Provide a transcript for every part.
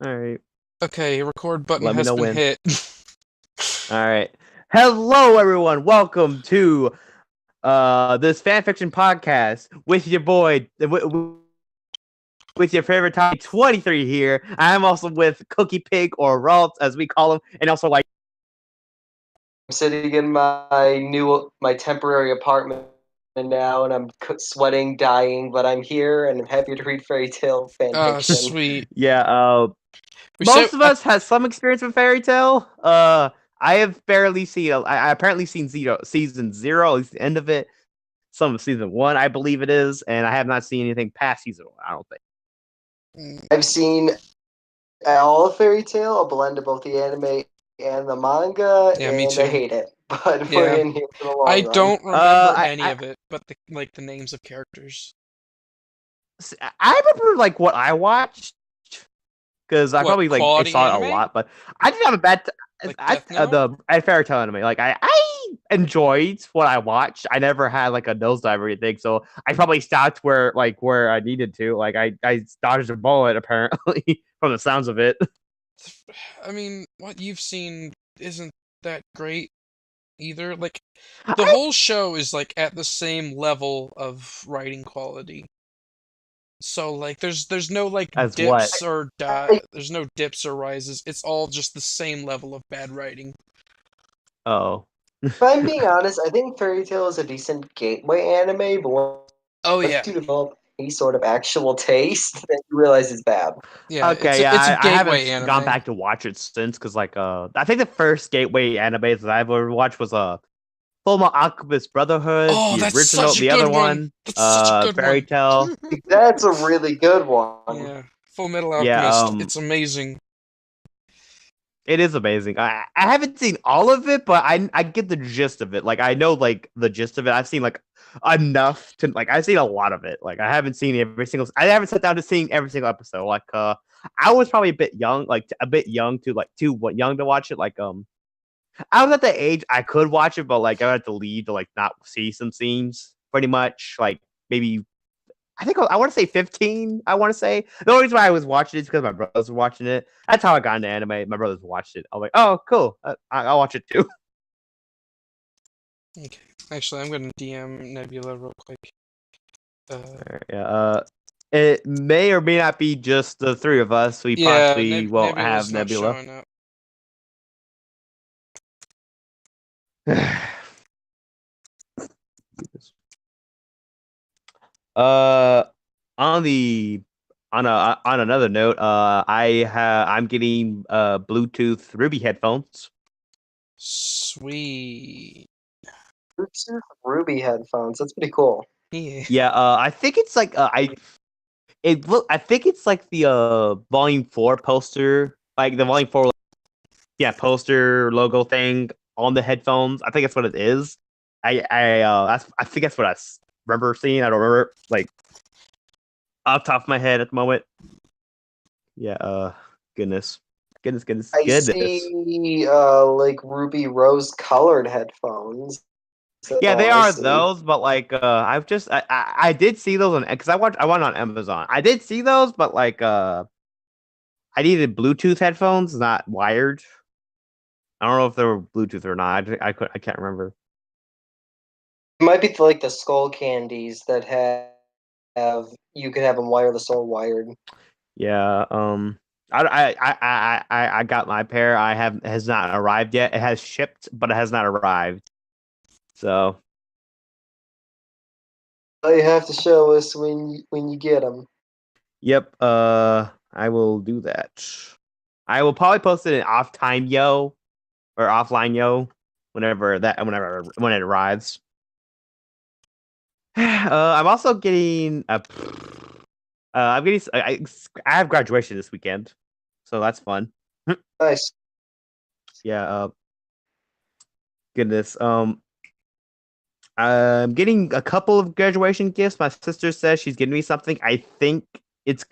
All right. Okay, record button Let me has know been when. hit. All right. Hello, everyone. Welcome to this fanfiction podcast with your boy, with your favorite top 23 here. I am also with Cookiepig or Ralt, as we call him, and also like. I'm sitting in my temporary apartment now, and I'm sweating, dying, but I'm here, and I'm happy to read fairy tale fan fiction. Sweet. Yeah. We said Most of us has some experience with fairy tale. I have barely seen. I apparently seen season zero, at least the end of it. Some of season one, I believe it is, and I have not seen anything past season one. I don't think. I've seen all of fairy tale, a blend of both the anime and the manga, Yeah, me and I too. hate it. But we're Yeah. in here for the I long run. don't remember I, any I of it, but the names of characters. I remember like what I watched because I What, probably I quality saw it a anime? lot, but I didn't have a bad. Like Death Note? The fairy tale anime, like I enjoyed what I watched. I never had like a nosedive or anything, so I probably stopped where I needed to. Like I dodged a bullet apparently from the sounds of it. I mean, what you've seen isn't that great either. Like, the I whole show is like at the same level of writing quality. So like there's no like as what? dips or I, there's no dips or rises. It's all just the same level of bad writing. Oh. if I'm being honest, I think fairy tale is a decent gateway anime, but Oh once yeah. you develop any sort of actual taste, then you realize it's bad. Yeah, Okay, it's a yeah, I gateway haven't gone anime. back to watch it since because I think the first gateway anime that I've ever watched was Full Metal Alchemist Brotherhood, Oh, the that's original, such a the good other one. one, That's such a good Fairy one. Tale. That's a really good one. Yeah. Full Metal Yeah, Alchemist. It's amazing. it is amazing. I haven't seen all of it, but I get the gist of it. Like I know like the gist of it. I've seen like enough to like I've seen a lot of it. Like I haven't seen every single. I haven't sat down to seeing every single episode. Like I was probably a bit young, like a bit young to like too young to watch it. Like I was at the age I could watch it, but like I would have to leave to like not see some scenes. Pretty much like maybe I think I want to say 15. I want to say the only reason why I was watching it is because my brothers were watching it. That's how I got into anime. My brothers watched it. I was like, oh, cool. I'll watch it too. Okay. Actually, I'm gonna DM Nebula real quick. Yeah. It may or may not be just the three of us. We Yeah, possibly won't have Nebula's not Nebula. showing up. uh, on the on another note, I'm getting Bluetooth Ruby headphones. Sweet. Bluetooth Ruby headphones. That's pretty cool. Yeah. Yeah. I think it's like I think it's like the volume 4 poster, like the volume 4 poster logo thing on the headphones. I think that's what it is. I think that's what remember seeing. I don't remember like off the top of my head at the moment. Yeah, goodness. I Goodness. see, like ruby rose colored headphones. That's Yeah, all they I are see. those, but like I did see those on because I went on Amazon. I did see those, but like I needed Bluetooth headphones, not wired. I don't know if they were Bluetooth or not. I can't remember. It might be like the skull candies that have you could have them wireless or wired. Yeah. I got my pair. I have has not arrived yet. It has shipped, but it has not arrived. So You have to show us when you get them. yep. I will do that. I will probably post it in off time yo or offline yo when it arrives. I'm also getting a. I'm getting. I have graduation this weekend, so that's fun. Nice. Yeah. Goodness. I'm getting a couple of graduation gifts. My sister says she's getting me something. I think it's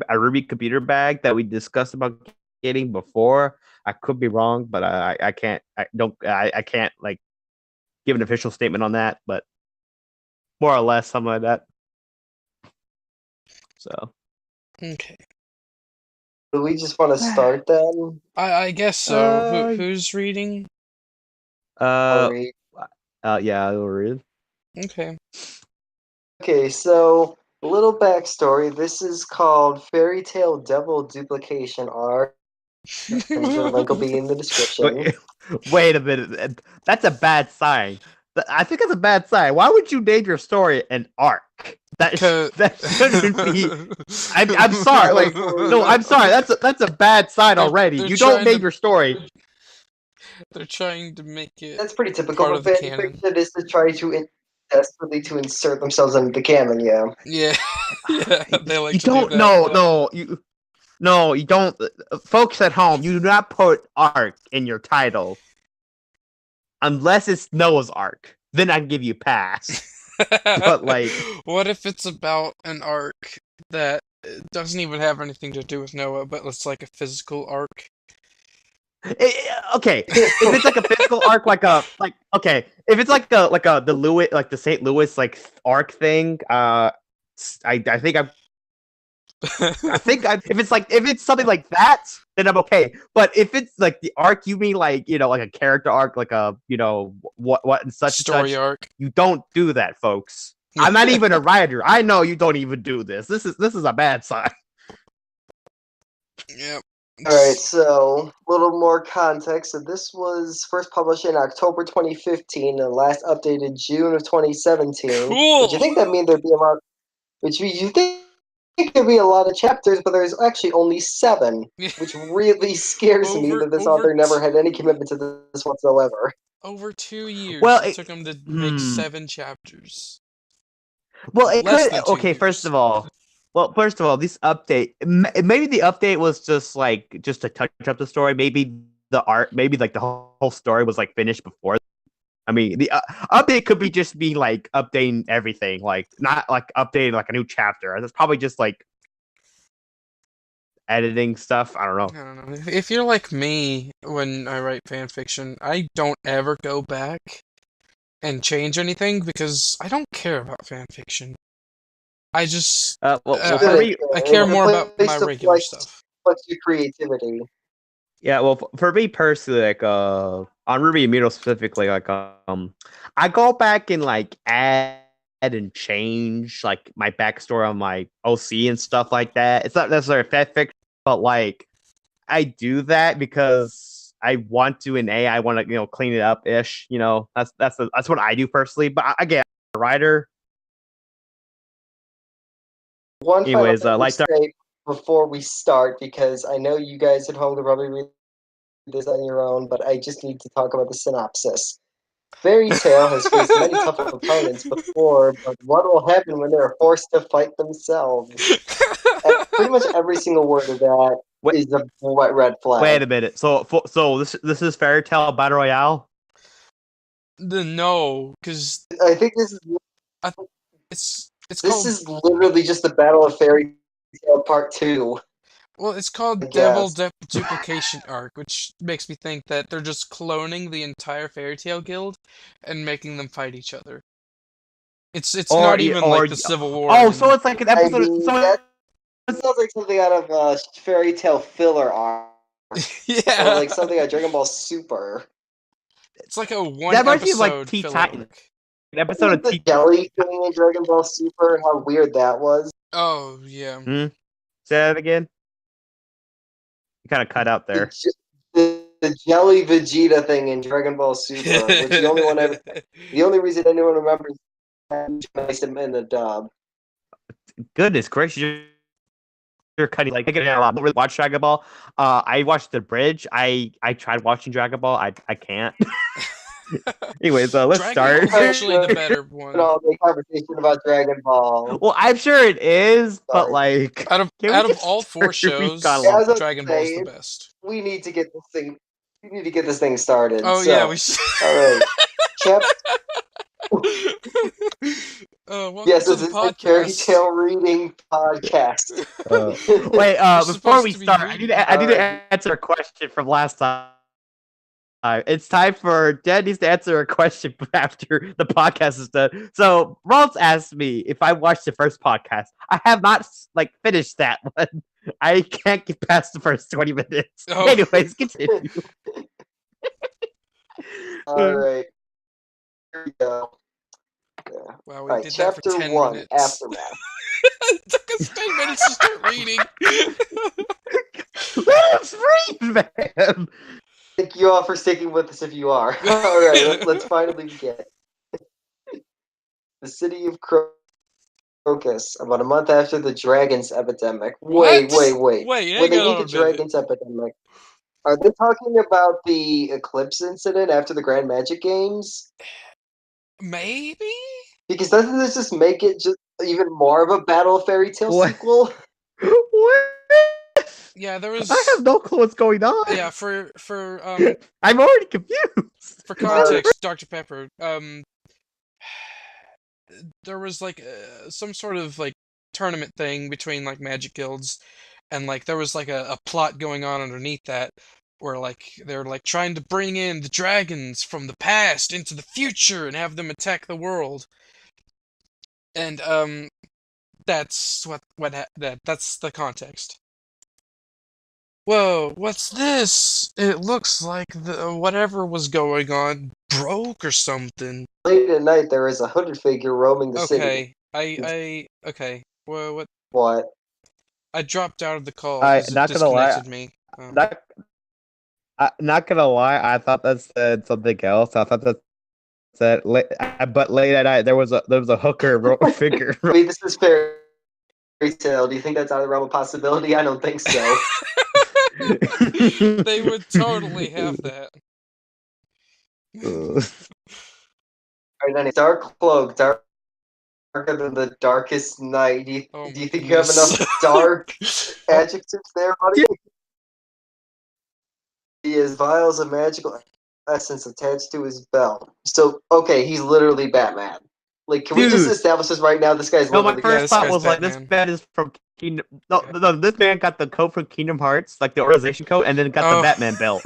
a Ruby computer bag that we discussed about getting before. I could be wrong, but I can't. I can't like give an official statement on that. But more or less something like that. So. Okay. Do we just want to start then? I guess so. Uh, Who's reading? uh, Sorry. yeah, I'll read. Okay. Okay, so a little backstory. This is called Fairy Tale Devil Duplication Art, and the link will be in the description. Wait a minute. That's a bad sign. I think that's a bad sign. Why would you name your story an arc? That shouldn't be. I'm sorry. Like, no, I'm sorry. That's a bad sign already. they're You don't trying name to- your story. They're trying to make it That's pretty typical part of of the fan canon. fiction, is to try to desperately to insert themselves into the canon. Yeah. Yeah, yeah. They like You to do don't. that. No, you don't. Folks at home, you do not put arc in your title unless it's Noah's Ark. Then I can give you a pass. But like, what if it's about an arc that doesn't even have anything to do with Noah, but it's like a physical arc? Okay, if it's like a physical arc, okay, if it's like the Louis, like the St. Louis like arc thing, if it's something like that, then I'm okay. But if it's like the arc, you mean like like a character arc, like a what and such Story and such. arc. You don't do that, folks. I'm not even a writer. I know you don't even do this. This is a bad sign. Yep. Alright, so a little more context. So this was first published in October 2015 and last updated June of 2017. Cool. Which you think that means there'd be a lot which you think there'd be a lot of chapters, but there's actually only 7. Which really scares me that this author never had any commitment to this whatsoever. Over 2 years Well, it took him to make 7 chapters. Well, it Less could. than 2 Okay, years. first of all, this update. Maybe the update was just to touch up the story. Maybe the art. Maybe like the whole story was like finished before. I mean, the update could be just be like updating everything, like not like updating like a new chapter. That's probably just like editing stuff. I don't know. I don't know. If you're like me when I write fan fiction, I don't ever go back and change anything because I don't care about fan fiction. I just For me, I care more about my regular stuff. What's your creativity? Yeah, well, for me personally, like on Ruby Immutable specifically, like I go back and like add and change like my backstory on my OC and stuff like that. It's not necessarily fan fiction, but like I do that because I want to, and I want to clean it up ish. That's what I do personally. But again, I'm a writer. One Anyways, final thing like to say before we start, because I know you guys at home will probably read this on your own, but I just need to talk about the synopsis. Fairy Tale has faced many tough opponents before, but what will happen when they're forced to fight themselves? Pretty much every single word of that is a red flag. Wait a minute. So this is Fairy Tale Battle Royale? No, because I think this is this called, is literally just the Battle of Fairy Tale Part 2. well, it's called Devil Duplication Arc, which makes me think that they're just cloning the entire Fairy Tale Guild and making them fight each other. It's not even like the Civil War. Oh, so it's like an episode. That sounds like something out of Fairy Tale filler arc. Yeah, or like something out of Dragon Ball Super. It's like a one episode like Teen filler Titans. arc. An episode of the jelly thing in Dragon Ball Super, how weird that was. Oh yeah. Say that again. You kind of cut out there. The jelly Vegeta thing in Dragon Ball Super, which the only reason anyone remembers is him in the dub. Goodness gracious, you're cutting like a lot. I don't really watch Dragon Ball. I watched the bridge. I tried watching Dragon Ball. I can't. Anyways, let's start. Ball is actually the better one. All the conversation about Dragon Ball. Well, I'm sure it is, but like out of all 4 shows, Dragon Ball is the best. We need to get this thing. We need to get this thing started. Oh so, yeah, we should. All right, yes, this is a Fairy Tale reading podcast. Wait, before we start, I need to answer a question from last time. It's time for Dad needs to answer a question after the podcast is done. So Ross asked me if I watched the first podcast. I have not finished that one. I can't get past the first 20 minutes. Oh. Anyways, continue. All right. Here we go. Yeah. Wow, we All right, did that for chapter 10 1, minutes. Aftermath. It took us 10 minutes to start reading. Let us read, man. Thank you all for sticking with us if you are. All right, let's finally begin. The city of Crocus, about a month after the dragons epidemic. Wait. Wait, When hang they on need a the minute. dragons epidemic, are they talking about the eclipse incident after the Grand Magic Games? Maybe? Because doesn't this just make it just even more of a Battle Fairy Tale What? sequel? What? Yeah, there was. I have no clue what's going on. Yeah, for I'm already confused. for context, Dr. Pepper, there was some sort of tournament thing between magic guilds, and there was a plot going on underneath that where they're trying to bring in the dragons from the past into the future and have them attack the world. And that's that's the context. Whoa, what's this? It looks like whatever was going on broke or something. Late at night, there is a hooded figure roaming the city. Okay. Well, What? I dropped out of the call I because it not gonna lie. disconnected me. Not gonna lie. I thought that said something else. I thought that said, but late at night there was a hooker figure. I mean, this is fairy tale. Do you think that's out of the realm of possibility? I don't think so. They would totally have that. Alright, then dark cloak, darker than the darkest night. Do you think you have enough dark adjectives there, buddy? He has vials of magical essence attached to his belt. So, okay, he's literally Batman. Can we just establish this right now? This guy's no. literally My first thought was Batman. this man is from Kingdom. No, this man got the code from Kingdom Hearts, the organization code, and then got the Batman belt.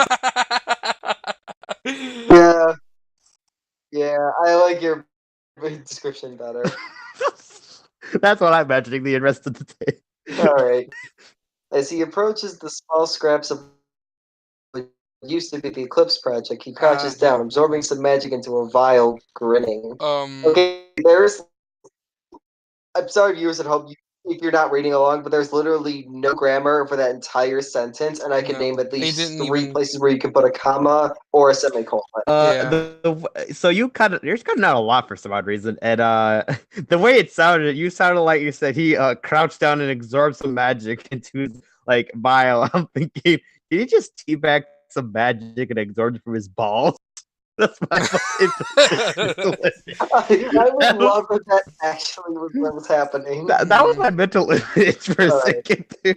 Yeah, I like your description better. That's what I'm imagining the rest of the day. Alright. As he approaches the small scraps of what used to be the Eclipse Project, he crouches down, absorbing some magic into a vial, grinning. Okay, I'm sorry, viewers at home, if you're not reading along, but there's literally no grammar for that entire sentence, and I can name at least three places where you can put a comma or a semicolon. So you're cutting out a lot for some odd reason, and the way it sounded, you sounded like you said he crouched down and absorbed some magic into his vial. I'm thinking, did he just teabag some magic and absorb it from his balls? That's my I would love if that actually was what was happening. That was my mental image for a second, too.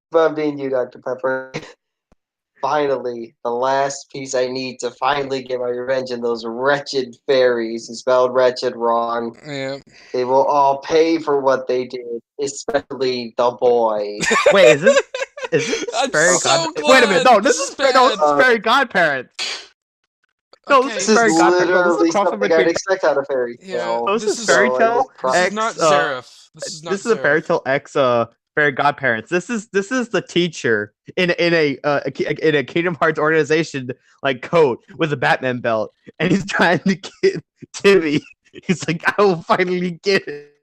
But I'm being you, Dr. Pepper. Finally, the last piece I need to finally get my revenge on those wretched fairies who spelled wretched wrong. Yeah. They will all pay for what they did, especially the boy. Wait, is this fairy godparents? Wait a minute, no, this is fairy godparents. No, this is literally something I'd expect out of fairy tale. Yeah, this is fairy tale. This is not Seraph. This is a fairy tale X fairy godparents. This is the teacher in a Kingdom Hearts organization code with a Batman belt, and he's trying to get Timmy. He's like, I will finally get it.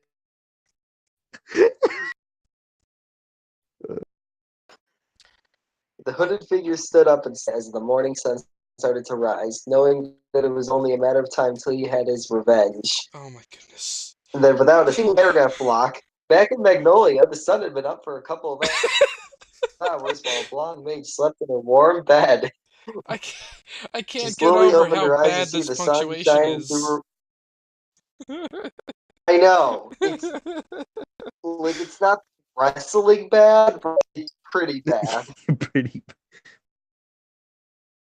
The hooded figure stood up and as the morning sun started to rise, knowing that it was only a matter of time till he had his revenge. Oh my goodness. And then without a single paragraph block, back in Magnolia, the sun had been up for a couple of hours while a blonde mage slept in a warm bed. I can't get over how bad this punctuation is. I know. It's not wrestling bad, but it's pretty bad. Pretty.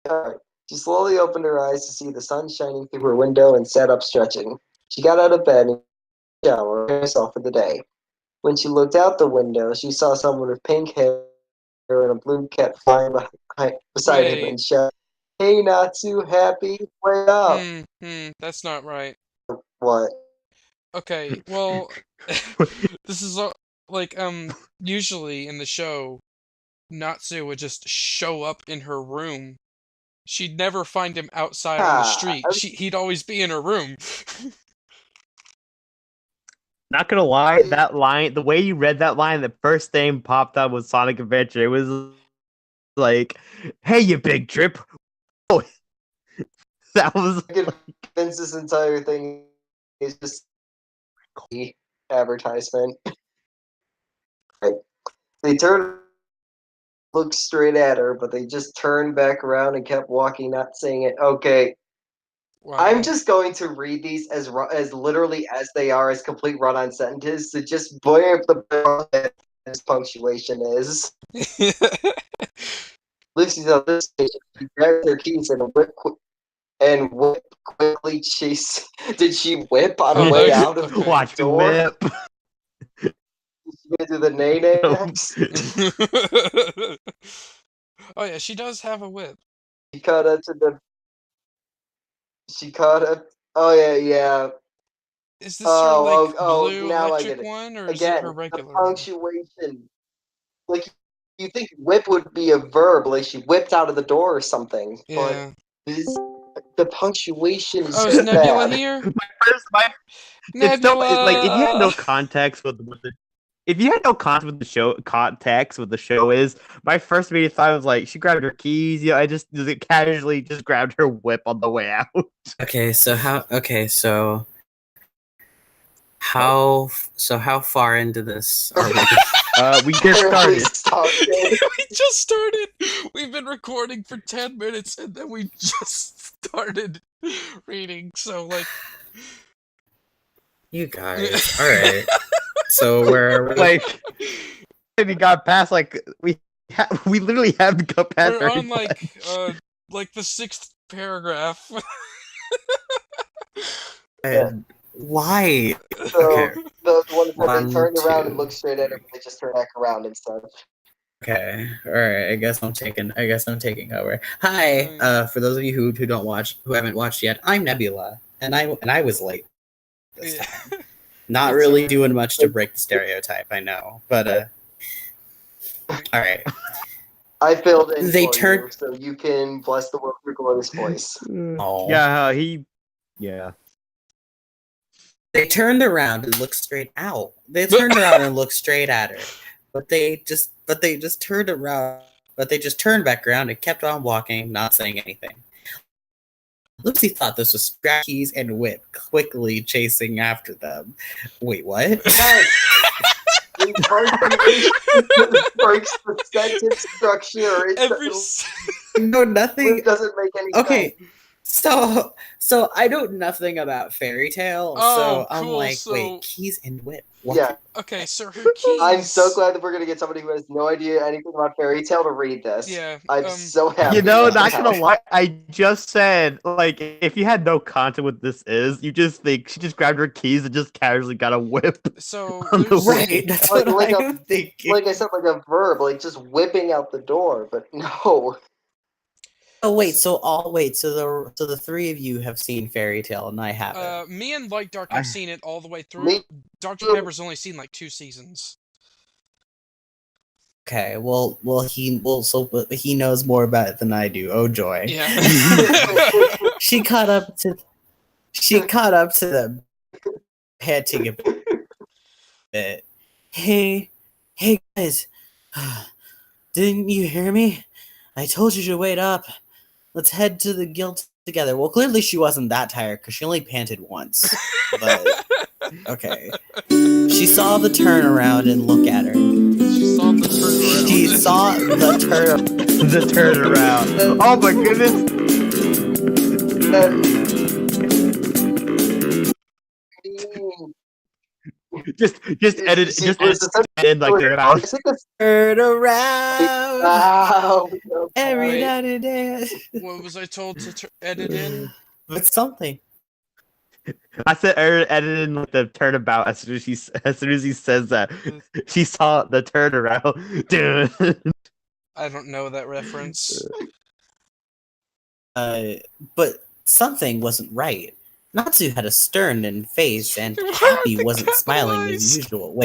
Alright. She slowly opened her eyes to see the sun shining through her window and sat up stretching. She got out of bed and showered herself for the day. When she looked out the window, she saw someone with pink hair and a blue cat flying beside him and shout, "Hey, not too happy, wake up!" That's not right. What? Okay, well, this is like usually in the show, Natsu would just show up in her room. She'd never find him outside on the street. He'd always be in her room. Not gonna lie, that line, the way you read that line, the first thing popped up was Sonic Adventure. It was like, "Hey, you big drip." Oh, that was. Convince this entire thing is just advertisement. Right. They looked straight at her, but they just turned back around and kept walking, not saying it. Okay. Wow. I'm just going to read these as literally as they are, as complete run-on sentences, to just blur up the as punctuation is. Lucy's on this station. She grabbed their keys and whip quickly chase. Did she whip on the way out of the Watch door? Whip. She's gonna do the nay next. Oh yeah, she does have a whip. She caught up. Oh yeah. Is this her like blue electric one, or again, is it her regular the punctuation? Like, you think whip would be a verb, like she whipped out of the door or something. Yeah. But the punctuation is is Nebula here? Nebula! Like, if you had no context with the show is, my first immediate thought was like, she grabbed her keys. I just casually just grabbed her whip on the way out. Okay, so how far into this are we? We just started. We just started. We've been recording for 10 minutes, and then we just started reading. So, like, you guys, all right. So where are we? Like, we got past we literally haven't got past. We're on like the 6th paragraph. And why? So okay. The one where they turned around and looked straight at her, they just turned back around and stuff. Okay, all right. I guess I'm taking over. Hi, for those of you who haven't watched yet, I'm Nebula, and I was late this time. Not really doing much to break the stereotype, I know, but all right. I filled in you, so you can bless the world with glorious voice. Oh. Yeah. They turned around and looked straight out. They turned around and looked straight at her, but they just turned around. But they just turned back around and kept on walking, not saying anything. Lucy thought this was Scrap Keys and Whip quickly chasing after them. Wait, what? Yes. It breaks the sentence structure. No, nothing. It doesn't make any sense. Okay, so I know nothing about Fairy Tail, so I'm like, wait, Keys and Whip. What? Yeah. Okay, so her keys. I'm so glad that we're gonna get somebody who has no idea anything about Fairy Tail to read this. Yeah. I'm so happy. Not gonna lie, I just said, like, if you had no content what this is, you just think she just grabbed her keys and just casually got a whip. So right, that's what I'm thinking. Like I said, like a verb, like just whipping out the door, but no. Oh wait, so the three of you have seen Fairy Tail and I haven't. Me and LightDark have seen it all the way through. Dr. Pepper's only seen like 2 seasons. Okay, well he knows more about it than I do. Oh joy. Yeah. She caught up to them, panting a bit. Hey guys, didn't you hear me? I told you to wait up. Let's head to the guild together. Well, clearly she wasn't that tired because she only panted once. But okay. She saw the turnaround and look at her. She saw the turnaround. She saw the turnaround. Oh my goodness. Just edit in like their mouth. Turn around. Every night and day. What was I told to edit in? But something. I said edit in like the turnabout as soon as he says that. She saw the turnaround. Dude. I don't know that reference. But something wasn't right. Natsu had a stern face, and Happy wasn't smiling as usual.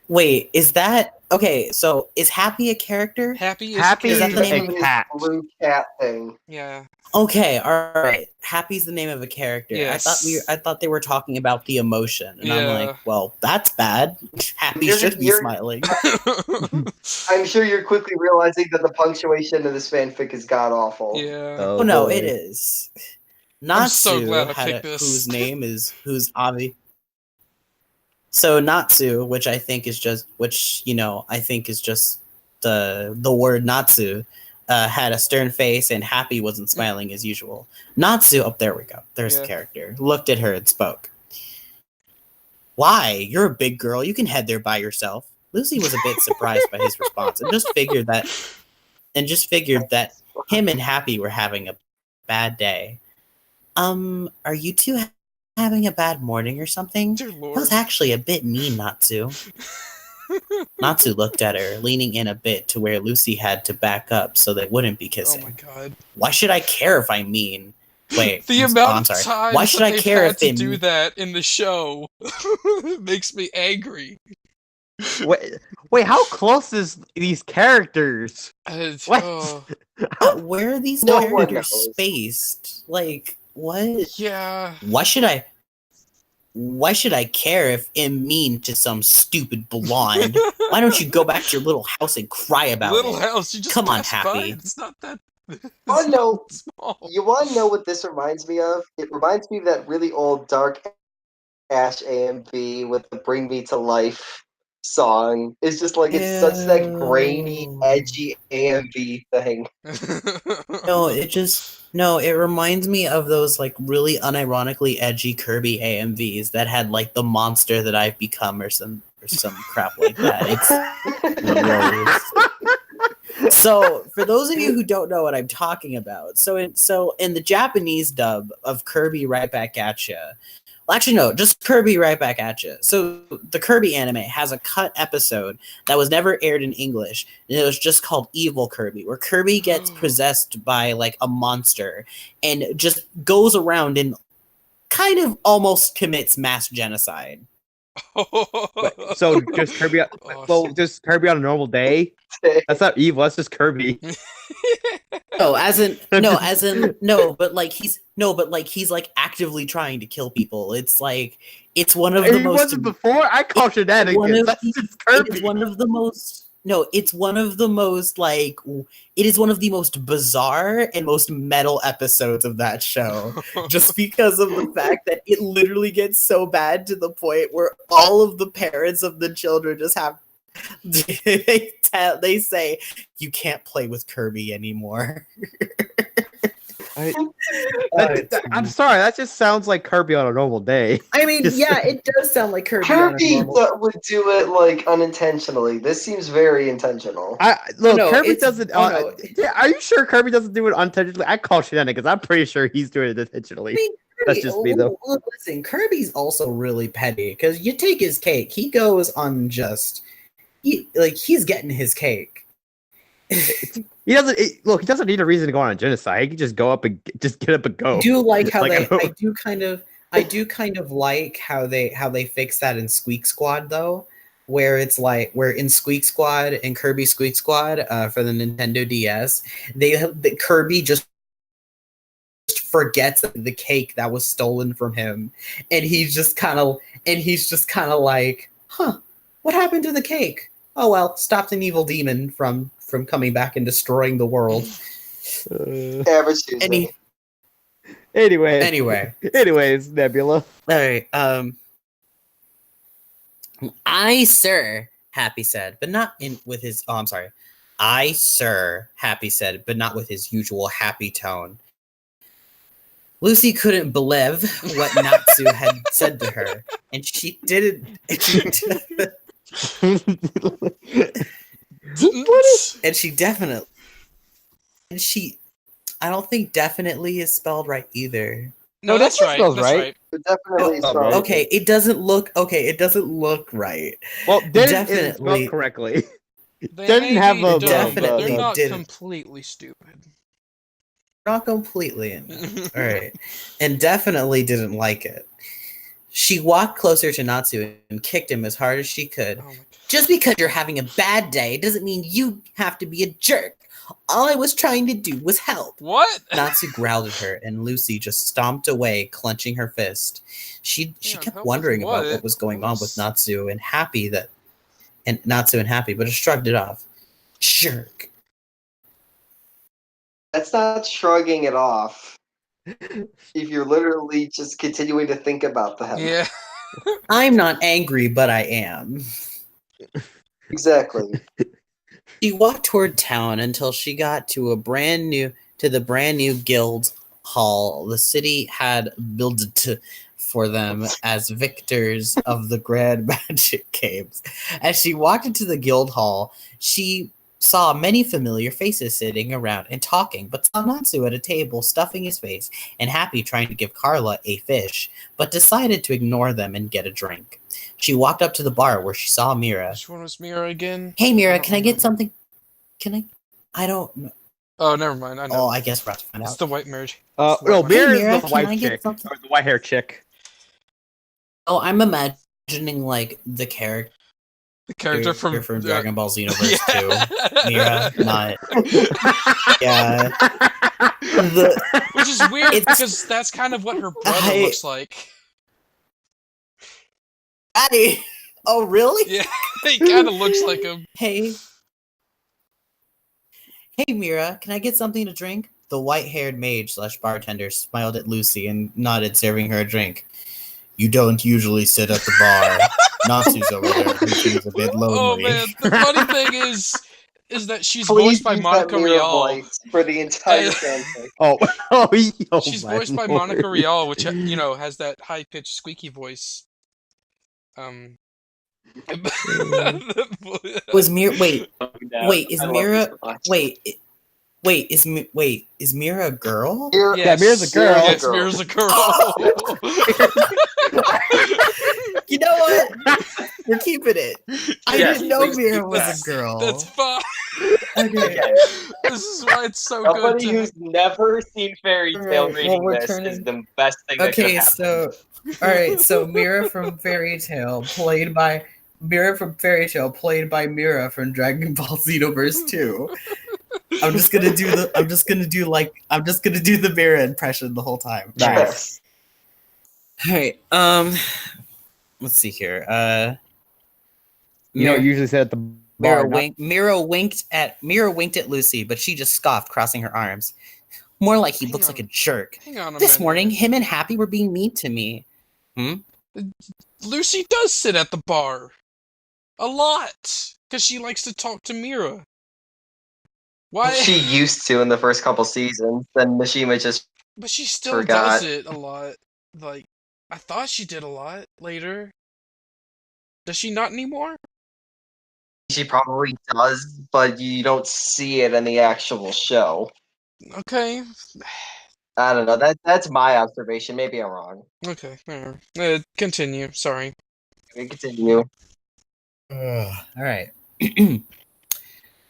Wait, is that okay? So is Happy a character? Happy is the name a cat. Blue cat thing. Yeah. Okay, all right. Happy's the name of a character. Yes. I thought they were talking about the emotion, and I'm like, Yeah. well, that's bad. Happy should be smiling. I'm sure you're quickly realizing that the punctuation of this fanfic is god awful. Yeah. Oh no, it is. I'm so Natsu glad I picked this. whose name is who's Avi. So Natsu, which I think is just the word Natsu, had a stern face and Happy wasn't smiling as usual. Natsu, oh, there we go. There's the character. Looked at her and spoke. Why? You're a big girl. You can head there by yourself. Lucy was a bit surprised by his response and just figured that him and Happy were having a bad day. Are you two having a bad morning or something? Dear Lord. That was actually a bit mean, Natsu. Natsu looked at her, leaning in a bit to where Lucy had to back up so they wouldn't be kissing. Oh my god. Why should I care if I'm mean? Wait, the amount of times why should I care if they do that in the show makes me angry. Wait, how close is these characters? What? Where are these characters spaced? Like, what? Yeah. Why should I care if I'm mean to some stupid blonde? Why don't you go back to your little house and cry about little it? house, you just come on, Happy. Happy. It's not that. You want to know what this reminds me of? It reminds me of that really old Dark Ash AMV with the "Bring Me to Life" song. It's just like it's such that grainy, edgy AMV thing. It reminds me of those like really unironically edgy Kirby AMVs that had like the monster that I've become or some crap like that. It's So, for those of you who don't know what I'm talking about, so in the Japanese dub of Kirby Right Back at Ya, well, actually no, just Kirby Right Back at Ya. So the Kirby anime has a cut episode that was never aired in English, and it was just called Evil Kirby, where Kirby gets possessed by like a monster and just goes around and kind of almost commits mass genocide. So just Kirby. Just Kirby on a normal day. That's not evil. That's just Kirby. But he's like actively trying to kill people. It's like it's one of the most. Wasn't before. I call shenanigans. That's just Kirby. It's one of the most. No, it's one of the most like. It is one of the most bizarre and most metal episodes of that show, just because of the fact that it literally gets so bad to the point where all of the parents of the children just have. They say you can't play with Kirby anymore. I'm sorry, that just sounds like Kirby on a normal day. I mean, yeah, it does sound like Kirby. Kirby would do it like unintentionally. This seems very intentional. Kirby doesn't. Are you sure Kirby doesn't do it unintentionally? I call shenanigans. I'm pretty sure he's doing it intentionally. That's just me, though. Listen, Kirby's also really petty because you take his cake, he goes unjust. He's getting his cake. He doesn't he doesn't need a reason to go on a genocide. He can just go up and just get up and go. I do like how I do kind of like how they fix that in Squeak Squad though, where it's like where in Squeak Squad and Kirby Squeak Squad for the Nintendo DS, Kirby just forgets the cake that was stolen from him, and he's just kind of like, huh, what happened to the cake? Oh well, stopped an evil demon from coming back and destroying the world. Average Anyways, Nebula. All right. I, sir, Happy said, but not with his. Oh, I'm sorry. I, sir, Happy said, but not with his usual happy tone. Lucy couldn't believe what Natsu had said to her, and she didn't. I don't think definitely is spelled right either. No, that's right. That's right. It definitely is right. It doesn't look right. Well, definitely spelled correctly. They Didn't may have be a- dumb, but definitely they're not didn't. completely stupid. Not completely. All right. And definitely didn't like it. She walked closer to Natsu and kicked him as hard as she could. Oh my god. Just because you're having a bad day doesn't mean you have to be a jerk. All I was trying to do was help. What? Natsu growled at her, and Lucy just stomped away, clenching her fist. She kept wondering about what was going on with Natsu and happy, but shrugged it off. Jerk. That's not shrugging it off. If you're literally just continuing to think about them. Yeah. I'm not angry, but I am. Exactly. She walked toward town until she got to the brand new guild hall the city had built for them as victors of the Grand Magic Games. As she walked into the guild hall, she saw many familiar faces sitting around and talking, but saw Natsu at a table stuffing his face and Happy trying to give Carla a fish, but decided to ignore them and get a drink. She walked up to the bar where she saw Mira. Which one was Mira again? Hey Mira, can I get something? I don't know. Oh, never mind. I know. Oh, I guess we're about to find It's out. the white marriage. No, Hey, Mira Mira, is the can I white get chick, something? or the white hair chick. Oh, I'm imagining like the character The character from Dragon Ball Xenoverse yeah. 2. Mira, not. Yeah. Which is weird because that's kind of what her brother looks like. Daddy! Oh, really? Yeah, he kind of looks like him. Hey, Mira, can I get something to drink? The white-haired mage/bartender smiled at Lucy and nodded, serving her a drink. You don't usually sit at the bar. Natsu's over there, who seems a bit lonely. Oh man, the funny thing is that she's Please voiced by use Monica that Mira Rial. voice for the entire fanfic. She's voiced by Monica Rial, which has that high-pitched squeaky voice. Was Mira? Wait, is Mira a girl? Yeah, Mira's a girl. Yes, Mira's a girl. You know what? We're keeping it. I didn't know Mira was a girl. That's fine. Okay. This is why it's so Somebody good. who's never seen Fairy Tail reading this is the best thing that could happen. So Mira from Fairy Tail played by Mira from Mira from Dragon Ball Xenoverse 2. I'm just gonna do the Mira impression the whole time. Nice. Alright, let's see here. You know, usually sit at the bar. Mira winked at Lucy, but she just scoffed, crossing her arms. More like he looks like a jerk. Hang on a This minute. morning, him and Happy were being mean to me. Lucy does sit at the bar. A lot. Because she likes to talk to Mira. Why? She used to in the first couple seasons, then Mishima just But she still forgot. does it a lot. Like, I thought she did a lot later. Does she not anymore? She probably does, but you don't see it in the actual show. Okay. I don't know. That's my observation. Maybe I'm wrong. Okay. Continue. Sorry. We can continue. Alright.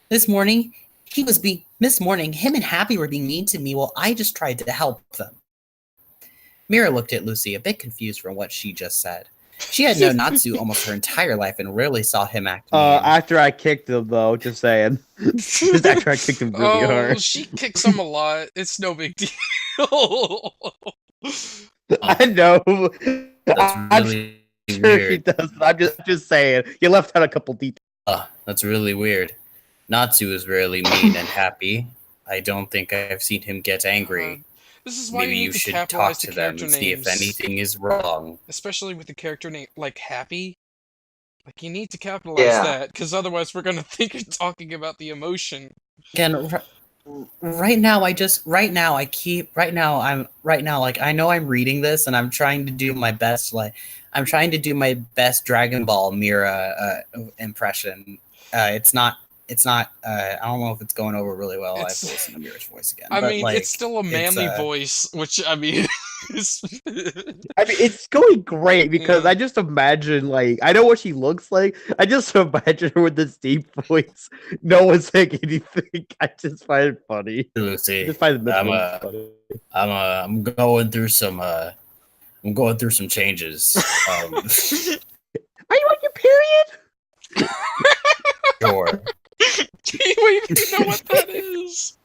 This morning, him and Happy were being mean to me while I just tried to help them. Mira looked at Lucy, a bit confused from what she just said. She had known Natsu almost her entire life and rarely saw him act mean. After I kicked him, though, just saying. Just after I kicked him really hard. She kicks him a lot. It's no big deal. I know. That's really I'm sure weird. he does. I'm just saying. You left out a couple details. That's really weird. Natsu is really mean and Happy. I don't think I've seen him get angry. This is why Maybe you you need to should capitalize talk to the them character and see if names. anything is wrong. Especially with the character name like Happy. Like, you need to capitalize that, because otherwise we're gonna think you're talking about the emotion. Again, right now, I know I'm reading this and I'm trying to do my best, Dragon Ball Mira impression. It's not it's not. I don't know if it's going over really well. I have to listen to Mira's voice again. I but, mean, like, it's still a manly voice, which I mean, I mean, it's going great because I just imagine, like, I know what she looks like. I just imagine her with this deep voice. No one's saying anything. I just find it funny. Lucy, I just find the funny. I'm going through some changes. Are you on your period? Sure. Do you even know what that is?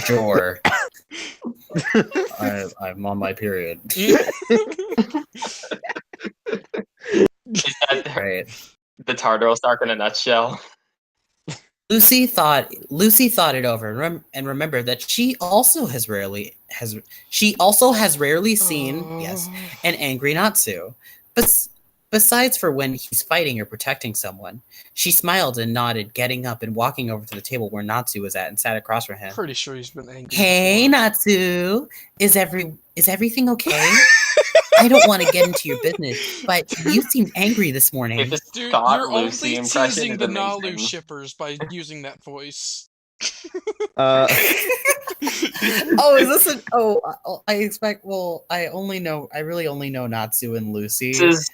Sure. I'm on my period. Is that Right. the Tartarus arc in a nutshell? Lucy thought it over and remembered that she also has rarely seen an angry Natsu. Besides for when he's fighting or protecting someone. She smiled and nodded, getting up and walking over to the table where Natsu was at and sat across from him. Pretty sure he's been angry. Hey, before. Natsu, is everything okay? I don't want to get into your business, but you seemed angry this morning. Dude, Scott you're Lucy only teasing the Nalu shippers by using that voice. Oh, is this an? Oh, I expect. Well, I really only know Natsu and Lucy. This is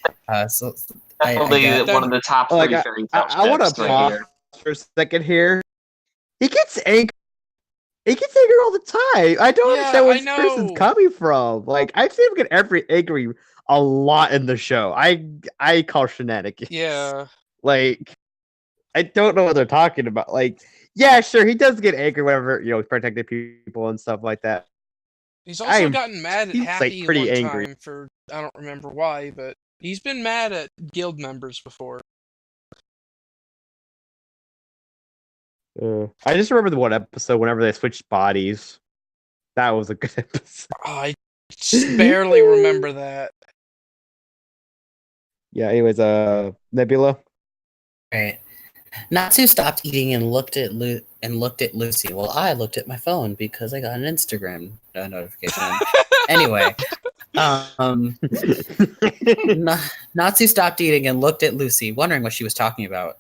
So definitely one of the top 3 fairy tale I want to pause for a second here. He gets angry. He gets angry all the time. I don't understand where this person's coming from. Like, I've seen him get angry a lot in the show. I call shenanigans. Yeah. Like, I don't know what they're talking about. Like, yeah, sure, he does get angry whenever, protecting people and stuff like that. He's also gotten mad at Happy pretty one angry. time for, I don't remember why, but he's been mad at guild members before. I just remember the one episode whenever they switched bodies. That was a good episode. I just barely remember that. Yeah, anyways, Nebula. Right. Natsu stopped eating and looked at Lucy. Well, I looked at my phone because I got an Instagram notification. Anyway, Natsu stopped eating and looked at Lucy, wondering what she was talking about.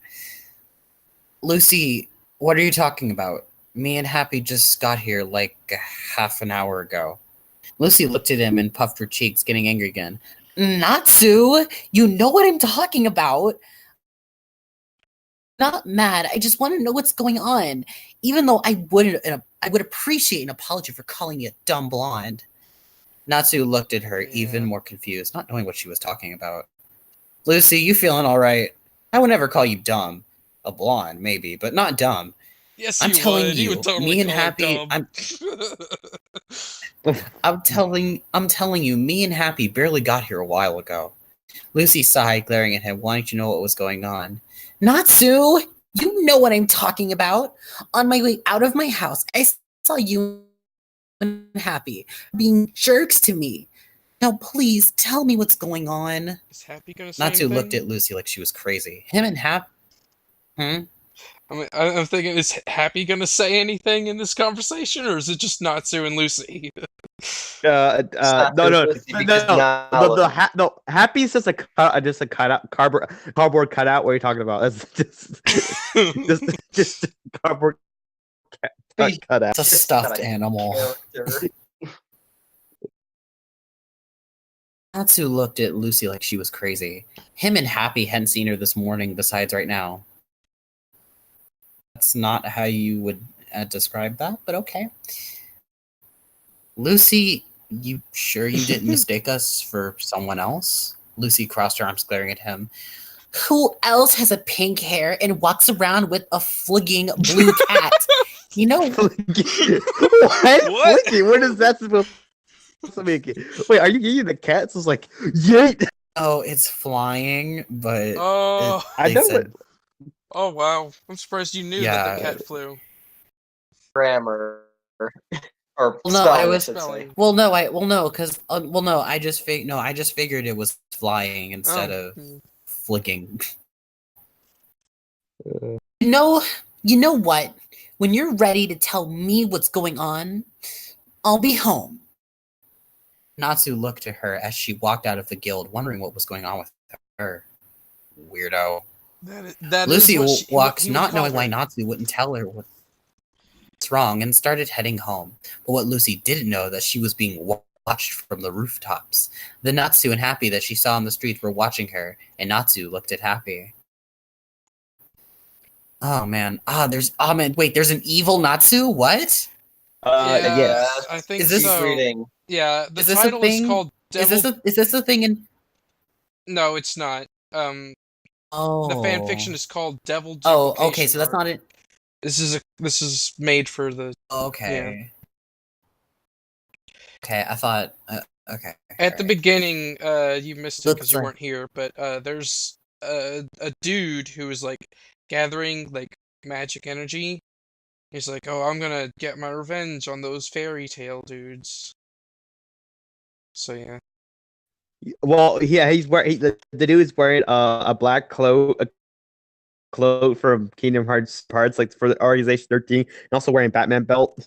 Lucy, what are you talking about? Me and Happy just got here like half an hour ago. Lucy looked at him and puffed her cheeks, getting angry again. Natsu, you know what I'm talking about. Not mad. I just want to know what's going on. Even though I would appreciate an apology for calling you a dumb blonde. Natsu looked at her, even more confused, not knowing what she was talking about. Lucy, you feeling all right? I would never call you dumb. A blonde, maybe, but not dumb. Yes, I'm telling would. you, Totally me and Happy. I'm telling you, me and Happy barely got here a while ago. Lucy sighed, glaring at him, wanting to know what was going on. Natsu, you know what I'm talking about. On my way out of my house, I saw you and Happy being jerks to me. Now, please tell me what's going on. Is Happy gonna say Natsu anything? looked at Lucy like she was crazy. Him and Happy. I mean, I'm thinking, is Happy gonna say anything in this conversation, or is it just Natsu and Lucy? No. Happy's just a cardboard cutout. What are you talking about? That's just cardboard cutout. It's a stuffed animal. Natsu looked at Lucy like she was crazy. Him and Happy hadn't seen her this morning, besides right now. That's not how you would describe that, but okay. Lucy, you sure you didn't mistake us for someone else? Lucy crossed her arms, glaring at him. Who else has a pink hair and walks around with a fligging blue cat? You know what? Fligging? What is that supposed to mean? Wait, are you eating the cat? So it's like, yay! Oh, it's flying, but I know it. Oh wow! I'm surprised you knew that the cat flew. Grammar. Or no, spelling, I was spelling. I just figured it was flying instead of flicking. You know what? When you're ready to tell me what's going on, I'll be home. Natsu looked at her as she walked out of the guild, wondering what was going on with her. Weirdo. That Lucy is walked, he would not call knowing why her. Natsu wouldn't tell her what's wrong, and started heading home. But what Lucy didn't know that she was being watched from the rooftops. The Natsu and Happy that she saw on the street were watching her, and Natsu looked at Happy. Oh man. Wait, there's an evil Natsu? What? Yeah, Yes. I think Is this- so. Reading. Yeah, the Is this a title is thing? called Devil. Is this a thing in No, it's not. The fan fiction is called Devil Oh, Duplication okay, so that's Arc. not it. This is made for the Okay. Okay, I thought okay. At the beginning, you missed it because you Looks like- weren't here, but there's a dude who is like gathering like magic energy. He's like, "Oh, I'm gonna get my revenge on those fairy tale dudes." So yeah. Well, yeah, the dude is wearing a black cloak from Kingdom Hearts parts, like for the Organization 13, and also wearing Batman belt.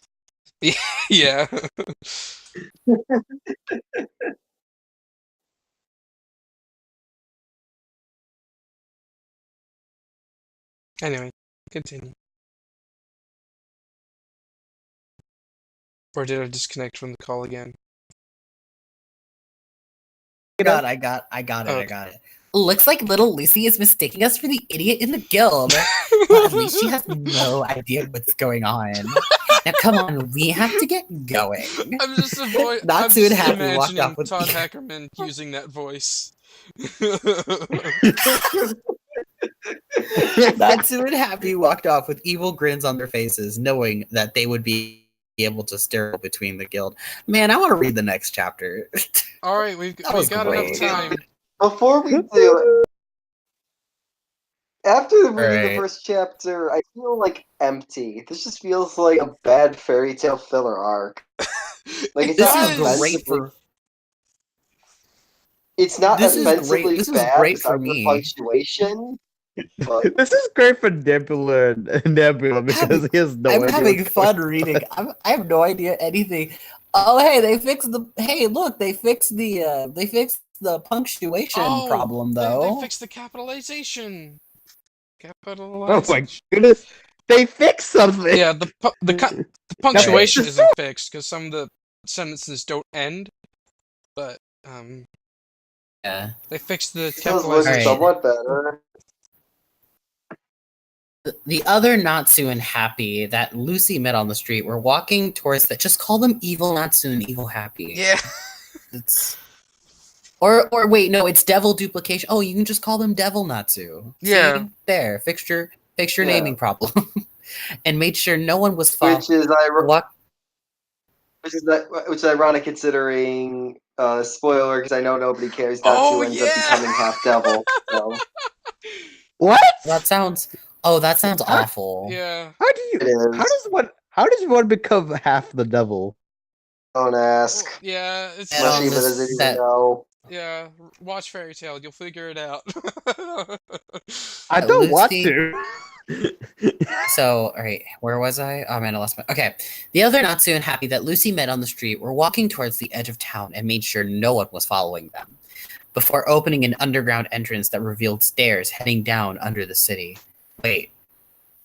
Yeah. Anyway, continue. Or did I disconnect from the call again? I got it. Looks like little Lucy is mistaking us for the idiot in the guild. But at least she has no idea what's going on. Now come on, we have to get going. I'm just Natsu and Happy walked imagining off with Todd Hackerman using that voice. Natsu and Happy walked off with evil grins on their faces, knowing that they would be able to steer between the guild. Man, I want to read the next chapter. All right, we've got enough time. Before we do, after reading the Right. first chapter, I feel like empty. This just feels like a bad fairy tale filler arc. Like it's This not is great offensively. for. It's not This is offensively great. This is bad great for besides the me. punctuation. But This is great for Nebula because he has no I'm idea having what's fun going reading. I have no idea anything. Oh, hey, they fixed the. Hey, look, they fixed the punctuation problem though. They fixed the capitalization. Oh my goodness! They fixed something. Yeah, the punctuation isn't fixed because some of the sentences don't end, but Yeah. they fixed the feels was capitalization. somewhat better. The other Natsu and Happy that Lucy met on the street were walking towards that. Just call them Evil Natsu and Evil Happy. Yeah. It's or wait, no, it's Devil Duplication. Oh, you can just call them Devil Natsu. Yeah. See? There, fixed your Yeah. naming problem, and made sure no one was following. Which is ironic considering spoiler because I know nobody cares. Natsu ends up becoming half devil. So. What? That sounds awful. Yeah. How does one become half the devil? Don't ask. Well, yeah, it's Mushiba doesn't even know. Yeah, watch Fairy Tail, you'll figure it out. I don't want Lucy- to. So, all right, where was I? Oh man, I lost my. Okay, the other Natsu and Happy that Lucy met on the street were walking towards the edge of town and made sure no one was following them, before opening an underground entrance that revealed stairs heading down under the city. Wait,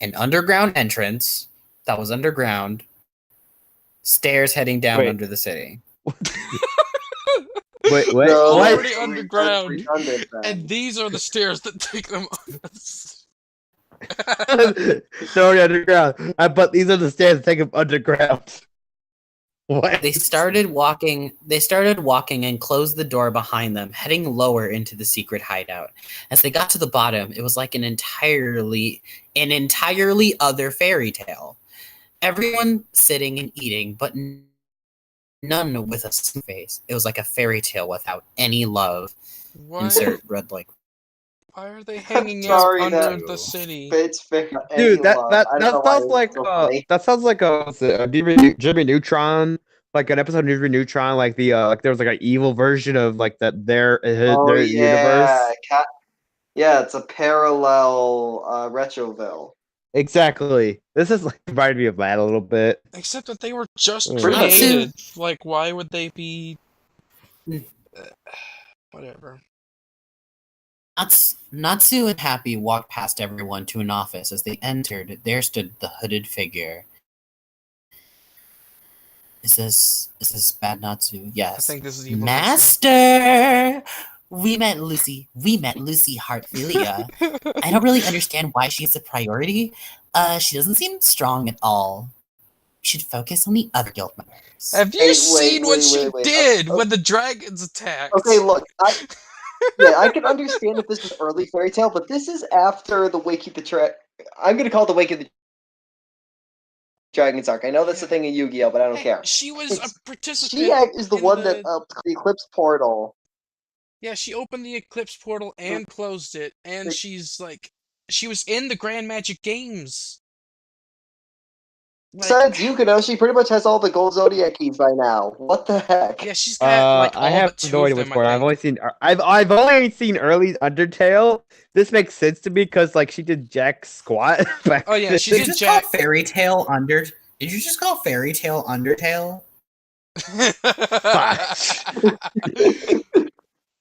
an underground entrance that was underground, stairs heading down under the city. Wait, No, what? Already underground. redundant then. And these are the stairs that take them on. They're already underground. But these are the stairs that take them underground. What? They started walking and closed the door behind them, heading lower into the secret hideout. As they got to the bottom, it was like an entirely other fairy tale. Everyone sitting and eating, but none with a smooth face. It was like a fairy tale without any love. Why? Insert red like. Why are they hanging Sorry, out under that- the city? It's fair. Dude, that sounds like Jimmy Neutron, like an episode of Jimmy Neutron, like the like there was like an evil version of like their universe. Yeah, it's a parallel Retroville. Exactly. This is like reminded me of that a little bit. Except that they were just Pretty much. created. Like, why would they be... whatever. Natsu and Happy walked past everyone to an office. As they entered, there stood the hooded figure. Is this bad Natsu? Yes. I think this is evil Master! We met Lucy Heartfilia. I don't really understand why she's a priority. She doesn't seem strong at all. Should focus on the other guild members. Have you seen what she did when the dragons attacked? Okay, look, I can understand if this is early Fairy Tail, but this is after the Wake of the I'm gonna call it the Wake of the Dragons arc. I know that's the thing in Yu-Gi-Oh, but I don't care. She was a participant. She is the one that the Eclipse Portal. Yeah, she opened the Eclipse Portal and closed it, and she's like, she was in the Grand Magic Games. Besides Yukino, she pretty much has all the gold Zodiac keys by now. What the heck? Yeah, she's got like all I have but two no idea of them, what's going on. I've only seen early Undertale. This makes sense to me because like she did Jack Squat. Oh yeah, she did Jack. Fairy Tail Under. Did you just call Fairy Tail Undertale?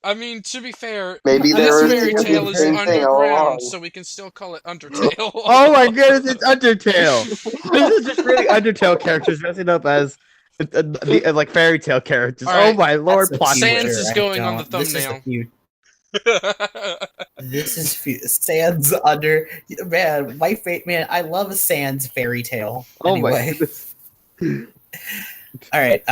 I mean, to be fair, maybe this Fairy Tail is underground, so we can still call it Undertale. Oh my goodness, it's Undertale! This is just really Undertale characters dressing up as like Fairy Tail characters. Right. Oh my lord, plot Sans is going on the thumbnail. This is Sans under man. My man, I love a Sans Fairy Tale. Anyway. Oh my goodness. All right.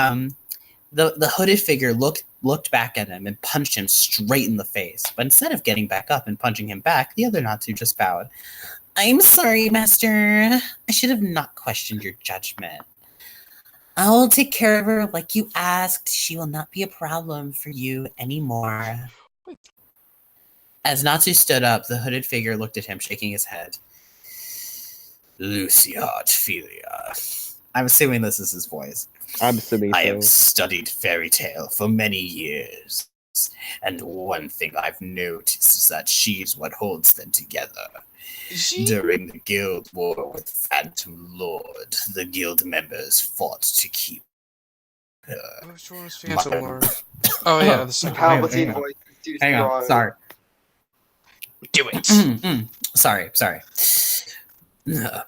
The hooded figure looked back at him and punched him straight in the face. But instead of getting back up and punching him back, the other Natsu just bowed. I'm sorry, Master. I should have not questioned your judgment. I will take care of her like you asked. She will not be a problem for you anymore. As Natsu stood up, the hooded figure looked at him, shaking his head. Lucy Heartfilia. I'm assuming this is his voice. I'm assuming I have studied Fairy Tail for many years, and one thing I've noticed is that she's what holds them together. During the guild war with Phantom Lord, the guild members fought to keep her. Which one was Phantom Lord? Oh yeah, the second Palpatine voice. Hang on, sorry. Do it. Sorry.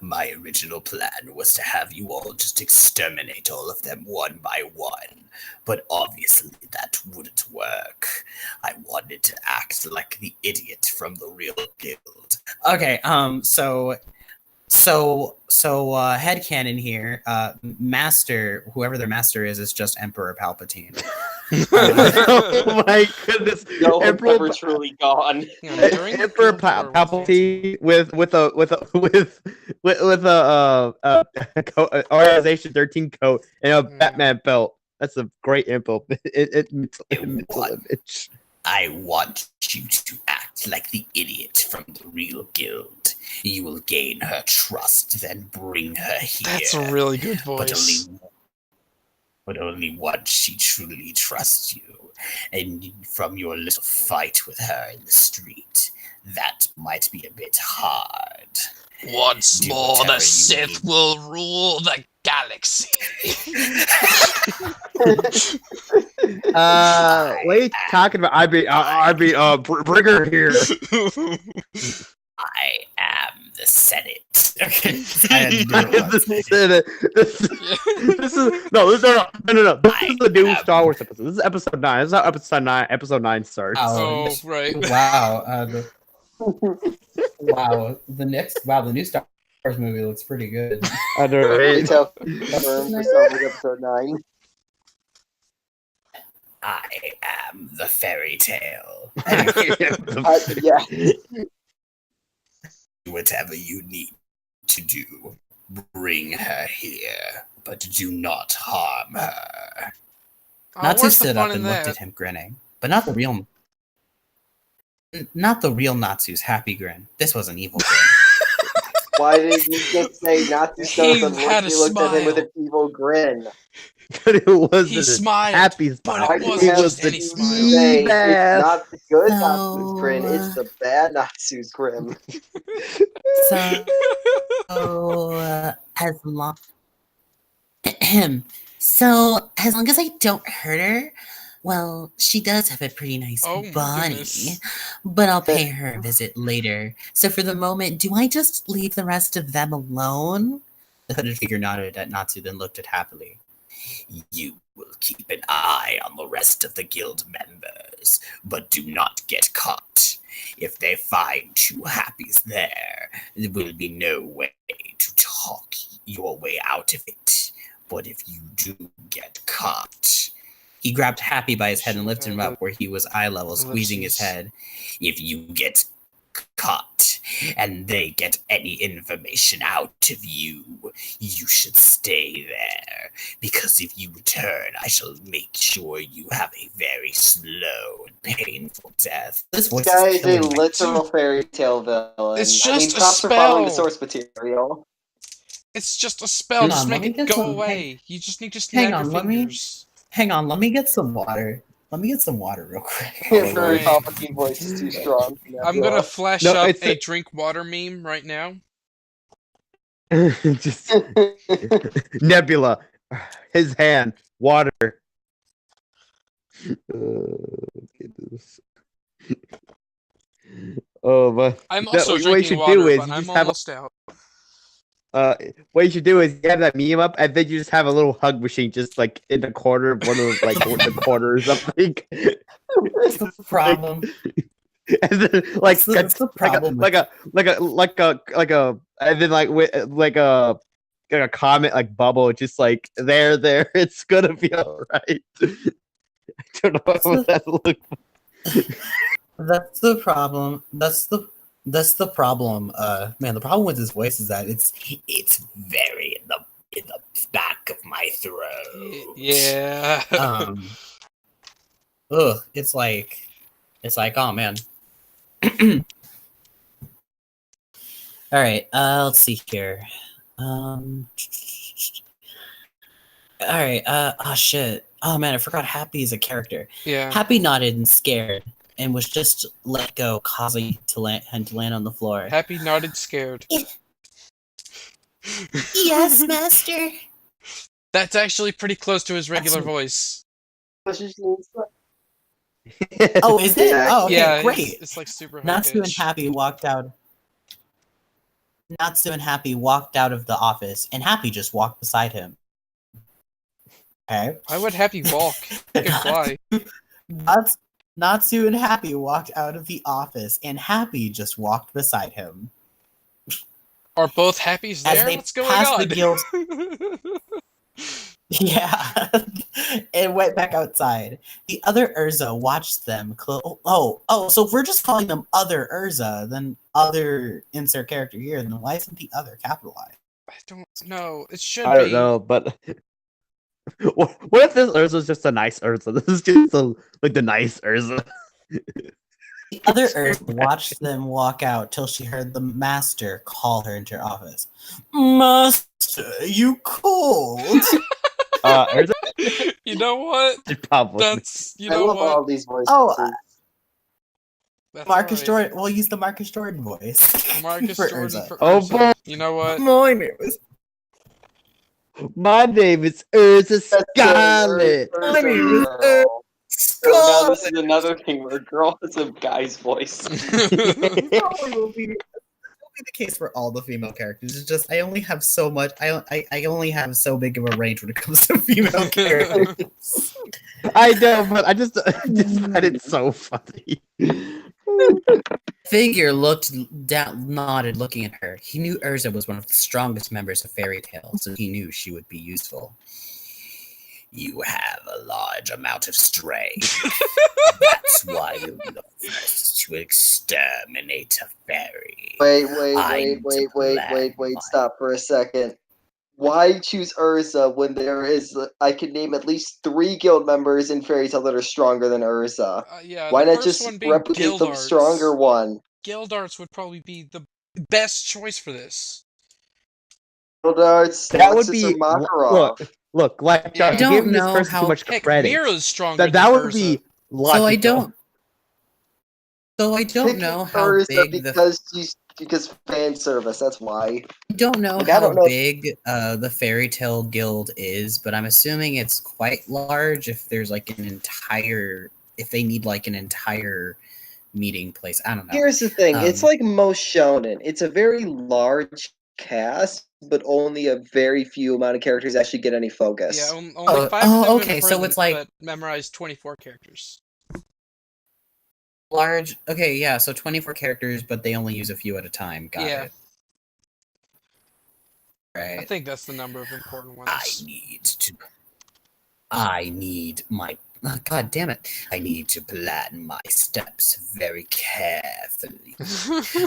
My original plan was to have you all just exterminate all of them one by one, but obviously that wouldn't work. I wanted to act like the idiot from the real guild. Okay, so headcanon here, Master, whoever their master is just Emperor Palpatine. Oh my goodness! No one's Emperor ever truly gone. Emperor Palpatine with a Organization 13 coat and a Batman belt. That's a great mental image. I want you to act like the idiot from the real guild. You will gain her trust, then bring her here. That's a really good voice. But only once she truly trusts you, and from your little fight with her in the street, that might be a bit hard. Once more, the Sith will rule the galaxy. What are you talking about? Bring her here. I am the Senate. Okay. This is no. This is the new Star Wars episode. This is episode 9. This is how episode 9 starts. Oh, right. Wow. The new Star Wars movie looks pretty good. Underrated. Episode 9. I am the Fairy Tale. Yeah. Whatever you need to do, bring her here, but do not harm her. Natsu stood up and looked at him, grinning, but not the real Natsu's happy grin. This was an evil grin. Why did you just say Natsu stood up and looked at him with an evil grin? But it wasn't He smiled, happy smile. but it wasn't any smile. It's not the good Natsu's grin, it's the bad Natsu's grin. So, as long as I don't hurt her, Well, she does have a pretty nice Oh my body, goodness. but I'll pay her a visit later. So for the moment, do I just leave the rest of them alone? The hooded figure nodded at Natsu, then looked at happily. You will keep an eye on the rest of the guild members, but do not get caught. If they find two Happies there will be no way to talk your way out of it. But if you do get caught... He grabbed Happy by his head and lifted him up where he was eye level, squeezing his head. If you get caught and they get any information out of you, you should stay there. Because if you return, I shall make sure you have a very slow and painful death. This guy is a literal fairy tale villain. It's just a props for following the spell. source material. It's just a spell. Just make it go away. You just need to snap your fingers. Hang on, let me get some water. Let me get some water real quick. His very Palpatine voice is too strong. I'm gonna flash up a drink water meme right now. Just Nebula, his hand, water. Oh, but I'm also what you drinking should water, do is but you I'm just have almost out. what you should do is you have that meme up, and then you just have a little hug machine just like in the corner of one of like the corners of like. That's the problem. And then like that's the problem. like a and then like a comment like bubble, just like there, it's gonna be alright. I don't know what that look. That's the problem. That's the problem. Man, the problem with his voice is that it's very in the back of my throat. Yeah. Ugh. It's like, oh man. All right. Let's see here. All right. Oh shit. Oh man, I forgot Happy is a character. Yeah. Happy nodded and scared, and was just let go, causing him to land on the floor. Happy nodded, scared. Yes, master. That's actually pretty close to his regular voice. Oh, is it? Oh, okay, yeah, great. It's like super high Natsu and pitch. Happy walked out. Natsu and Happy walked out of the office, and Happy just walked beside him. Okay. Why would Happy walk? He can fly. Natsu and Happy walked out of the office, and Happy just walked beside him. Are both Happies there? As they What's going passed on? the guild. Yeah, and went back outside. The other Urza watched them. So we're just calling them other Urza, then other insert character here. Then why isn't the other capitalized? I don't know. It should be. I don't know, but what if this Urza is just a nice Urza? This is just like the nice Urza. The other Urza watched them walk out till she heard the master call her into her office. Master, you cold? Urza? You know what? Probably. That's you know I love what? all these voices. Oh, That's Marcus right. Jordan. We'll use the Marcus Jordan voice. Marcus for Jordan Urza. for Oh, Urza. boy. You know what? My name is. My name is Urza Scarlet. My name is So now this is another thing where a girl has a guy's voice. Probably will be the case for all the female characters. It's just I only have so much. I only have so big of a range when it comes to female characters. I know, but I just find it so funny. Figure looked down, nodded, looking at her. He knew Urza was one of the strongest members of Fairy Tail, so he knew she would be useful. You have a large amount of strength. That's why you'll be the first to exterminate a fairy. Wait, stop for a second. Why choose Urza when there is, I can name at least 3 guild members in Fairy Tail that are stronger than Urza? Yeah, Why the not first just one being replicate the Guildarts. stronger one? Guildarts would probably be the best choice for this. Guildarts, That would Lexus, be or Makarov. look. Like Yeah. I you're don't giving this know person how- too much Heck, credit. Mira's stronger That than would Urza. be logical. So I don't know how Urza big the because she's Because fan service, that's why. I don't know Like, how I don't know. big the Fairy Tale Guild is, but I'm assuming it's quite large if there's like if they need like an entire meeting place. I don't know. Here's the thing, it's like most shonen. It's a very large cast, but only a very few amount of characters actually get any focus. Yeah, only 5 of them okay, so it's like but memorize 24 characters. Large. Okay, yeah, so 24 characters, but they only use a few at a time. Got it. Right. I think that's the number of important ones. I need my. God damn it. I need to plan my steps very carefully.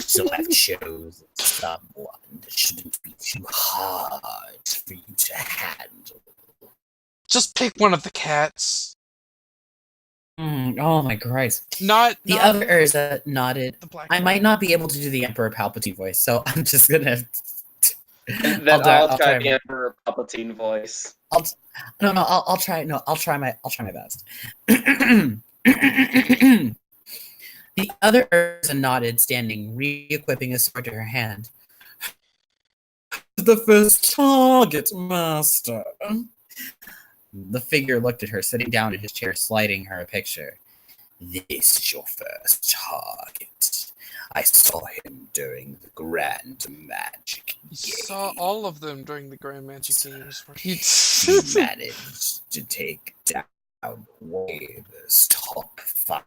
So I've chosen someone that shouldn't be too hard for you to handle. Just pick one of the cats. Oh my Christ. Not the other Urza nodded. I one. might not be able to do the Emperor Palpatine voice, so I'm just gonna. I'll try the Emperor Palpatine voice. I'll try. No, I'll try my best. The other Urza nodded, standing, re-equipping a sword to her hand. The first target, master. The figure looked at her, sitting down in his chair, sliding her a picture. This is your first target. I saw him during the Grand Magic Games. You saw all of them during the Grand Magic Games. He managed to take down Waver's top 5,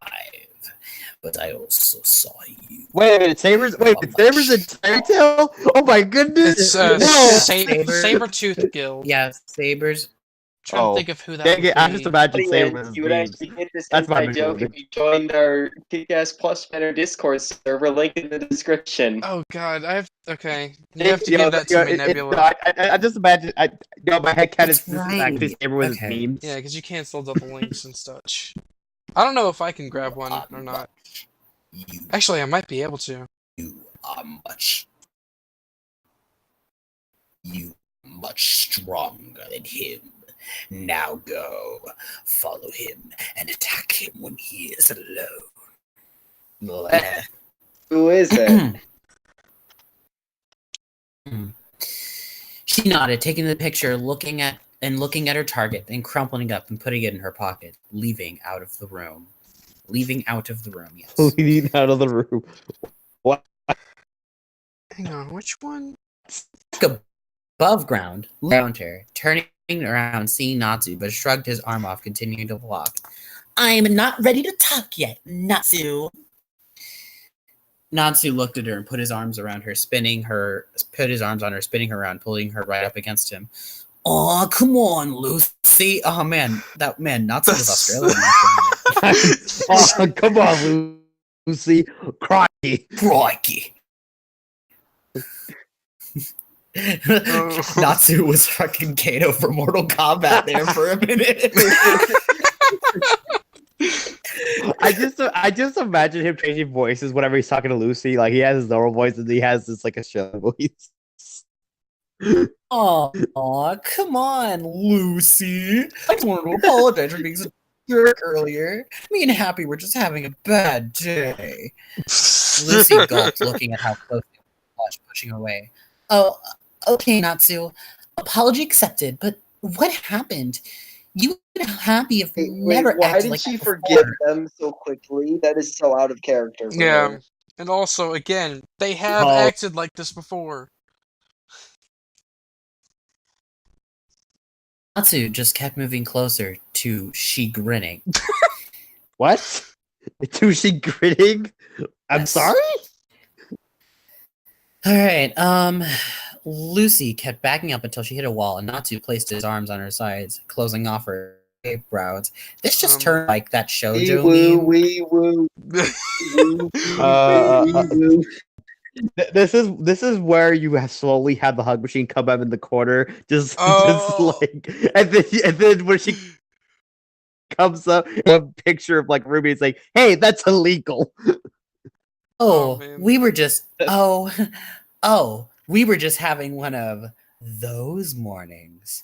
but I also saw you. Wait a minute, Saber's in Fairy Tale? Oh my goodness! It's Sabertooth Guild. Yeah, Saber's. Trying to think of who that would be. I just imagine Saber. You would actually get this That's my inside joke if you joined our Kick-Ass Plus Banner Discord server, link in the description. Oh god, okay. You have to give that to me, Nebula. I just imagine, my head kind of actually Saber with his memes. Yeah, because you canceled all the links and such. I don't know if I can grab one or not. Actually, I might be able to. You are much stronger than him. Now go, follow him, and attack him when he is alone. Who is it? She nodded, taking the picture, looking at her target, then crumpling up and putting it in her pocket, leaving out of the room. Leaving out of the room, yes. Leaving out of the room. What? Hang on, which one? Above ground, around her, turning around, seeing Natsu, but shrugged his arm off, continuing to walk. I'm not ready to talk yet, Natsu. Natsu looked at her and put his arms around her, spinning her around, pulling her right up against him. Oh, come on, Lucy. Oh man, Natsu was Australian. Oh, come on, Lucy. Crikey. Natsu was fucking Kato for Mortal Kombat there for a minute. I just imagine him changing voices whenever he's talking to Lucy. Like he has his normal voice and he has this like a show voice. Oh, come on, Lucy. I just wanted to apologize for being such a jerk earlier. Me and Happy were just having a bad day. Lucy gulped, looking at how close he was, pushing away. Oh, okay, Natsu. Apology accepted, but what happened? You and Happy have never why acted did like she that forgive before. them so quickly? That is so out of character. Yeah, and also, again, they have acted like this before. Natsu just kept moving closer to she grinning. What? To she grinning? I'm sorry? Alright, Lucy kept backing up until she hit a wall, and Natsu placed his arms on her sides, closing off her eyebrows. This just turned like that shoujo meme. This is where you have slowly had the hug machine come up in the corner, just like, and then when she comes up, a picture of like Ruby, it's like, hey, that's illegal. We were just we were just having one of those mornings.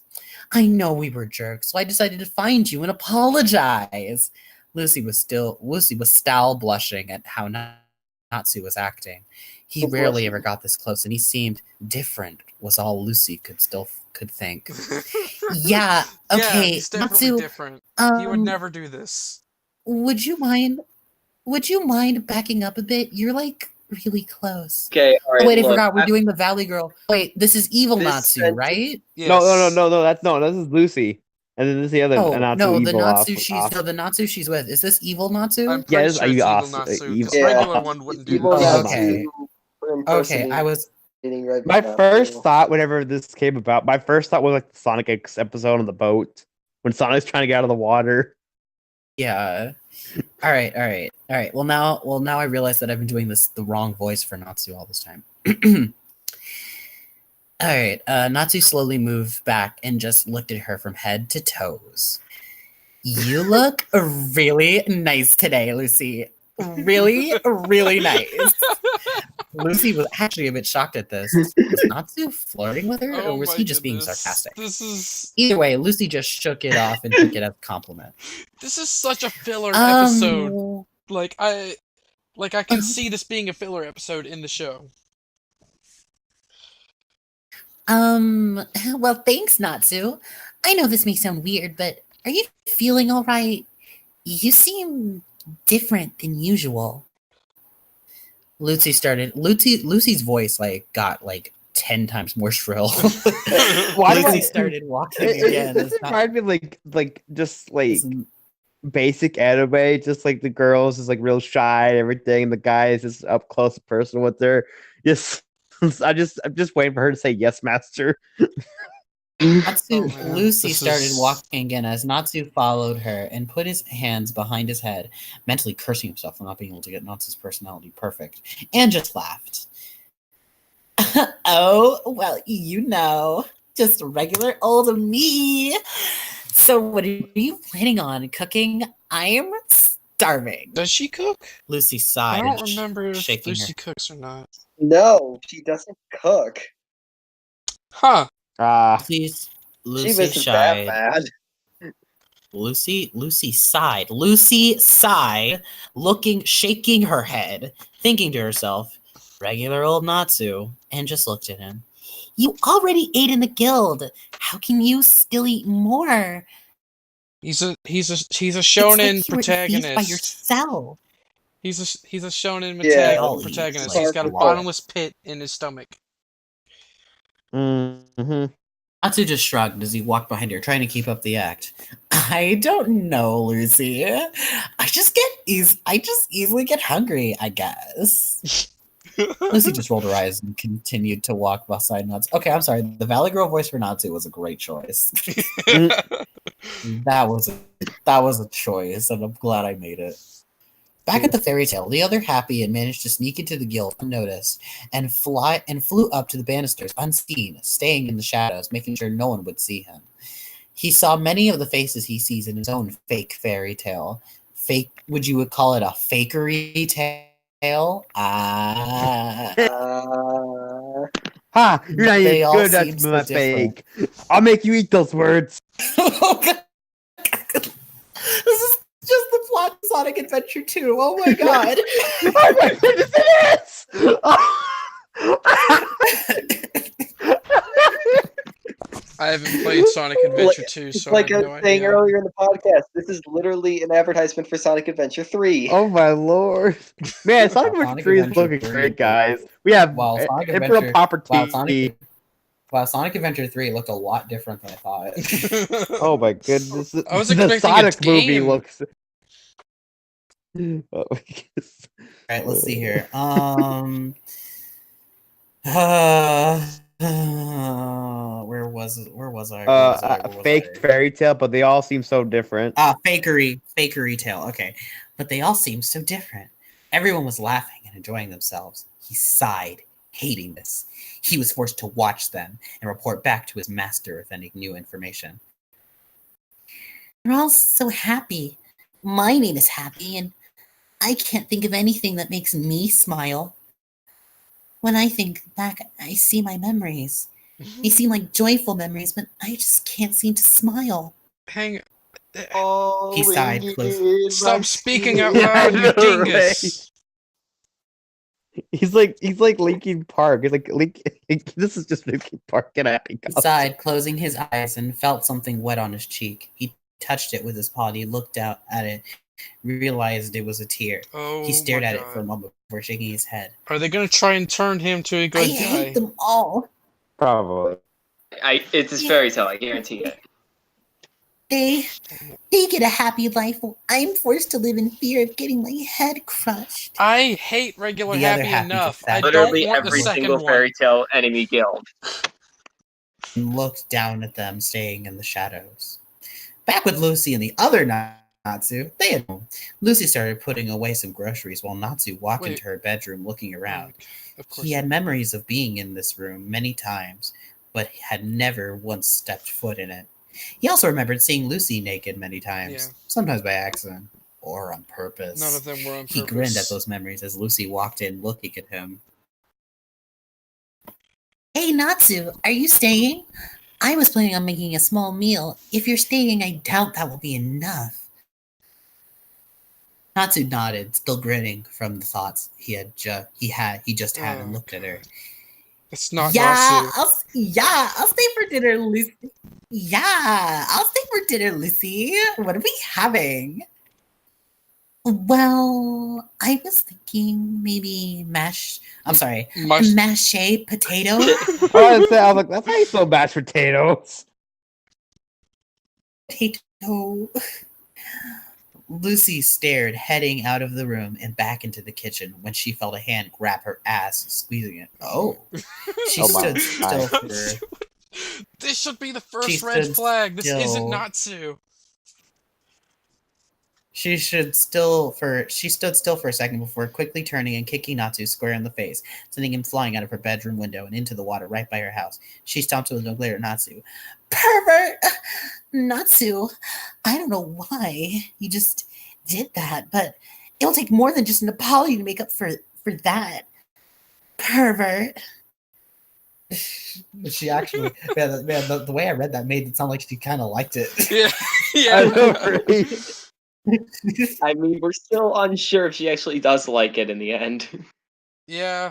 I know we were jerks, so I decided to find you and apologize. Lucy was still blushing at how Natsu was acting. He rarely ever got this close, and he seemed different, was all Lucy could think. Yeah, okay, yeah, he's definitely Natsu, different. He would never do this. Would you mind backing up a bit? You're like really close. Okay, all right. Oh, wait, I forgot. We're doing the Valley Girl. Wait, this is evil Natsu, right? Yes. No. This is Lucy, and then this is the other Natsu. No, the evil Natsu off. the Natsu she's with. Is this evil Natsu? I'm pretty sure it's evil Natsu. This regular one wouldn't do this. Okay, I was. Right my first thought, whenever this came about, my first thought was like the Sonic X episode on the boat when Sonic's trying to get out of the water. Yeah. All right. Well, now I realize that I've been doing the wrong voice for Natsu all this time. All right. Natsu slowly moved back and just looked at her from head to toes. You look really nice today, Lucy. Really, really nice. Lucy was actually a bit shocked at this. Was Natsu flirting with her, or was he just being sarcastic? Either way, Lucy just shook it off and took it as a compliment. This is such a filler episode. Like I can see this being a filler episode in the show. Well, thanks, Natsu. I know this may sound weird, but are you feeling all right? You seem different than usual. Lucy's voice got 10 times more shrill. Lucy started walking again. This reminded me just basic anime, just like the girls is real shy and everything, and the guy is just up close and personal with her. Yes, I'm just waiting for her to say yes, master. Lucy started walking again as Natsu followed her and put his hands behind his head, mentally cursing himself for not being able to get Natsu's personality perfect, and just laughed. Oh, well, just regular old me. So what are you planning on cooking? I'm starving. Does she cook? Lucy sighed. I don't remember if Lucy cooks or not. No, she doesn't cook. Huh. Lucy wasn't sighed. that bad. Lucy sighed. Lucy sighed, shaking her head, thinking to herself, regular old Natsu, and just looked at him. You already ate in the guild. How can you still eat more? He's a shonen protagonist. By yourself. He's a shonen protagonist. He's He's got a bottomless pit in his stomach. Mm-hmm. Natsu just shrugged as he walked behind her, trying to keep up the act. I don't know, Lucy. I just easily get hungry, I guess. Lucy just rolled her eyes and continued to walk beside Natsu. Okay, I'm sorry. The Valley Girl voice for Natsu was a great choice. That was a choice, and I'm glad I made it. Back at the fairy tale, the other happy and managed to sneak into the guild unnoticed and flew up to the banisters unseen, staying in the shadows, making sure no one would see him. He saw many of the faces he sees in his own fake fairy tale. Would you call it a fakery tale? You're not even good at my fake. I'll make you eat those words. This is just the plot of Sonic Adventure 2. Oh my god. Oh my goodness, it is! I haven't played Sonic Adventure 2, so like I have I no was saying idea. earlier in the podcast, this is literally an advertisement for Sonic Adventure 3. Oh my lord. Man, Sonic Adventure 3 is looking great, guys. We have Imperial Property. Wow, Sonic Adventure 3 looked a lot different than I thought. Oh my goodness. I was the expecting Sonic a movie game. looks... Alright, let's see here. Where was I? Fake fairy tale, but they all seem so different. Fakery tale. Okay, but they all seem so different. Everyone was laughing and enjoying themselves. He sighed, hating this. He was forced to watch them and report back to his master with any new information. They're all so happy. My name is Happy, and I can't think of anything that makes me smile. When I think back, I see my memories. They seem like joyful memories, but I just can't seem to smile. Hang. He sighed. Stop speaking out loud, you dingus. He's like Linkin Park. He's like this is just Linkin Park in a happy costume. Sighed, closing his eyes, and felt something wet on his cheek. He touched it with his paw. He looked out at it, realized it was a tear. He stared at it for a moment before shaking his head. Are they gonna try and turn him to a good guy? I hate them all. Probably. It's a fairy tale, I guarantee it. They get a happy life while I'm forced to live in fear of getting my head crushed. I hate regular happy enough. I Literally don't want every the second single fairy tale enemy guild. And looked down at them, staying in the shadows. Back with Lucy and the other Natsu, they had home. Lucy started putting away some groceries while Natsu walked into her bedroom looking around. He had memories of being in this room many times, but had never once stepped foot in it. He also remembered seeing Lucy naked many times, sometimes by accident or on purpose. None of them were on purpose. He grinned at those memories as Lucy walked in looking at him. Hey, Natsu, are you staying? I was planning on making a small meal. If you're staying, I doubt that will be enough. Natsu nodded, still grinning from the thoughts he just had and looked at her. It's not Natsu. I'll stay for dinner, Lucy. Yeah, I'll stay for dinner, Lucy. What are we having? Well, I was thinking maybe mashed potato. I was like, that's how you spell mashed potatoes. Potato. Lucy stared, heading out of the room and back into the kitchen when she felt a hand grab her ass, squeezing it. Oh. She stood still for... This should be the first red flag. This isn't Natsu. She stood still for a second before quickly turning and kicking Natsu square in the face, sending him flying out of her bedroom window and into the water right by her house. She stomped with a glare at Natsu. Pervert! Natsu, I don't know why you just did that, but it'll take more than just an apology to make up for that. Pervert. She actually, the way I read that made it sound like she kind of liked it. Yeah. I mean, we're still unsure if she actually does like it in the end. Yeah.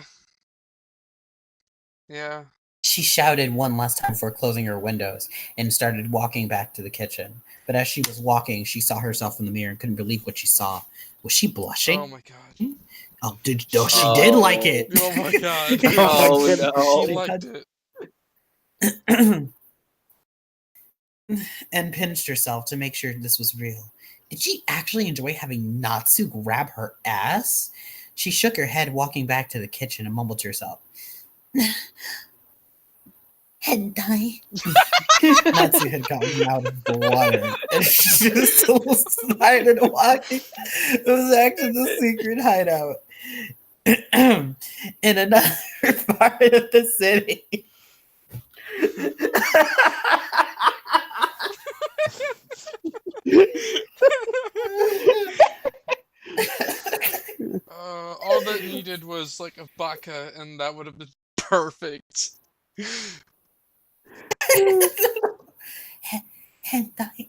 She shouted one last time before closing her windows and started walking back to the kitchen. But as she was walking, she saw herself in the mirror and couldn't believe what she saw. Was she blushing? Oh my god. Oh, she did like it. Oh my god. Oh, no. She liked it. And pinched herself to make sure this was real. Did she actually enjoy having Natsu grab her ass? She shook her head, walking back to the kitchen, and mumbled to herself. Hentai. Natsu had gotten out of the water, and she was still started walking. It was actually the secret hideout in another part of the city. All that needed was like a baka, and that would have been perfect. Hentai.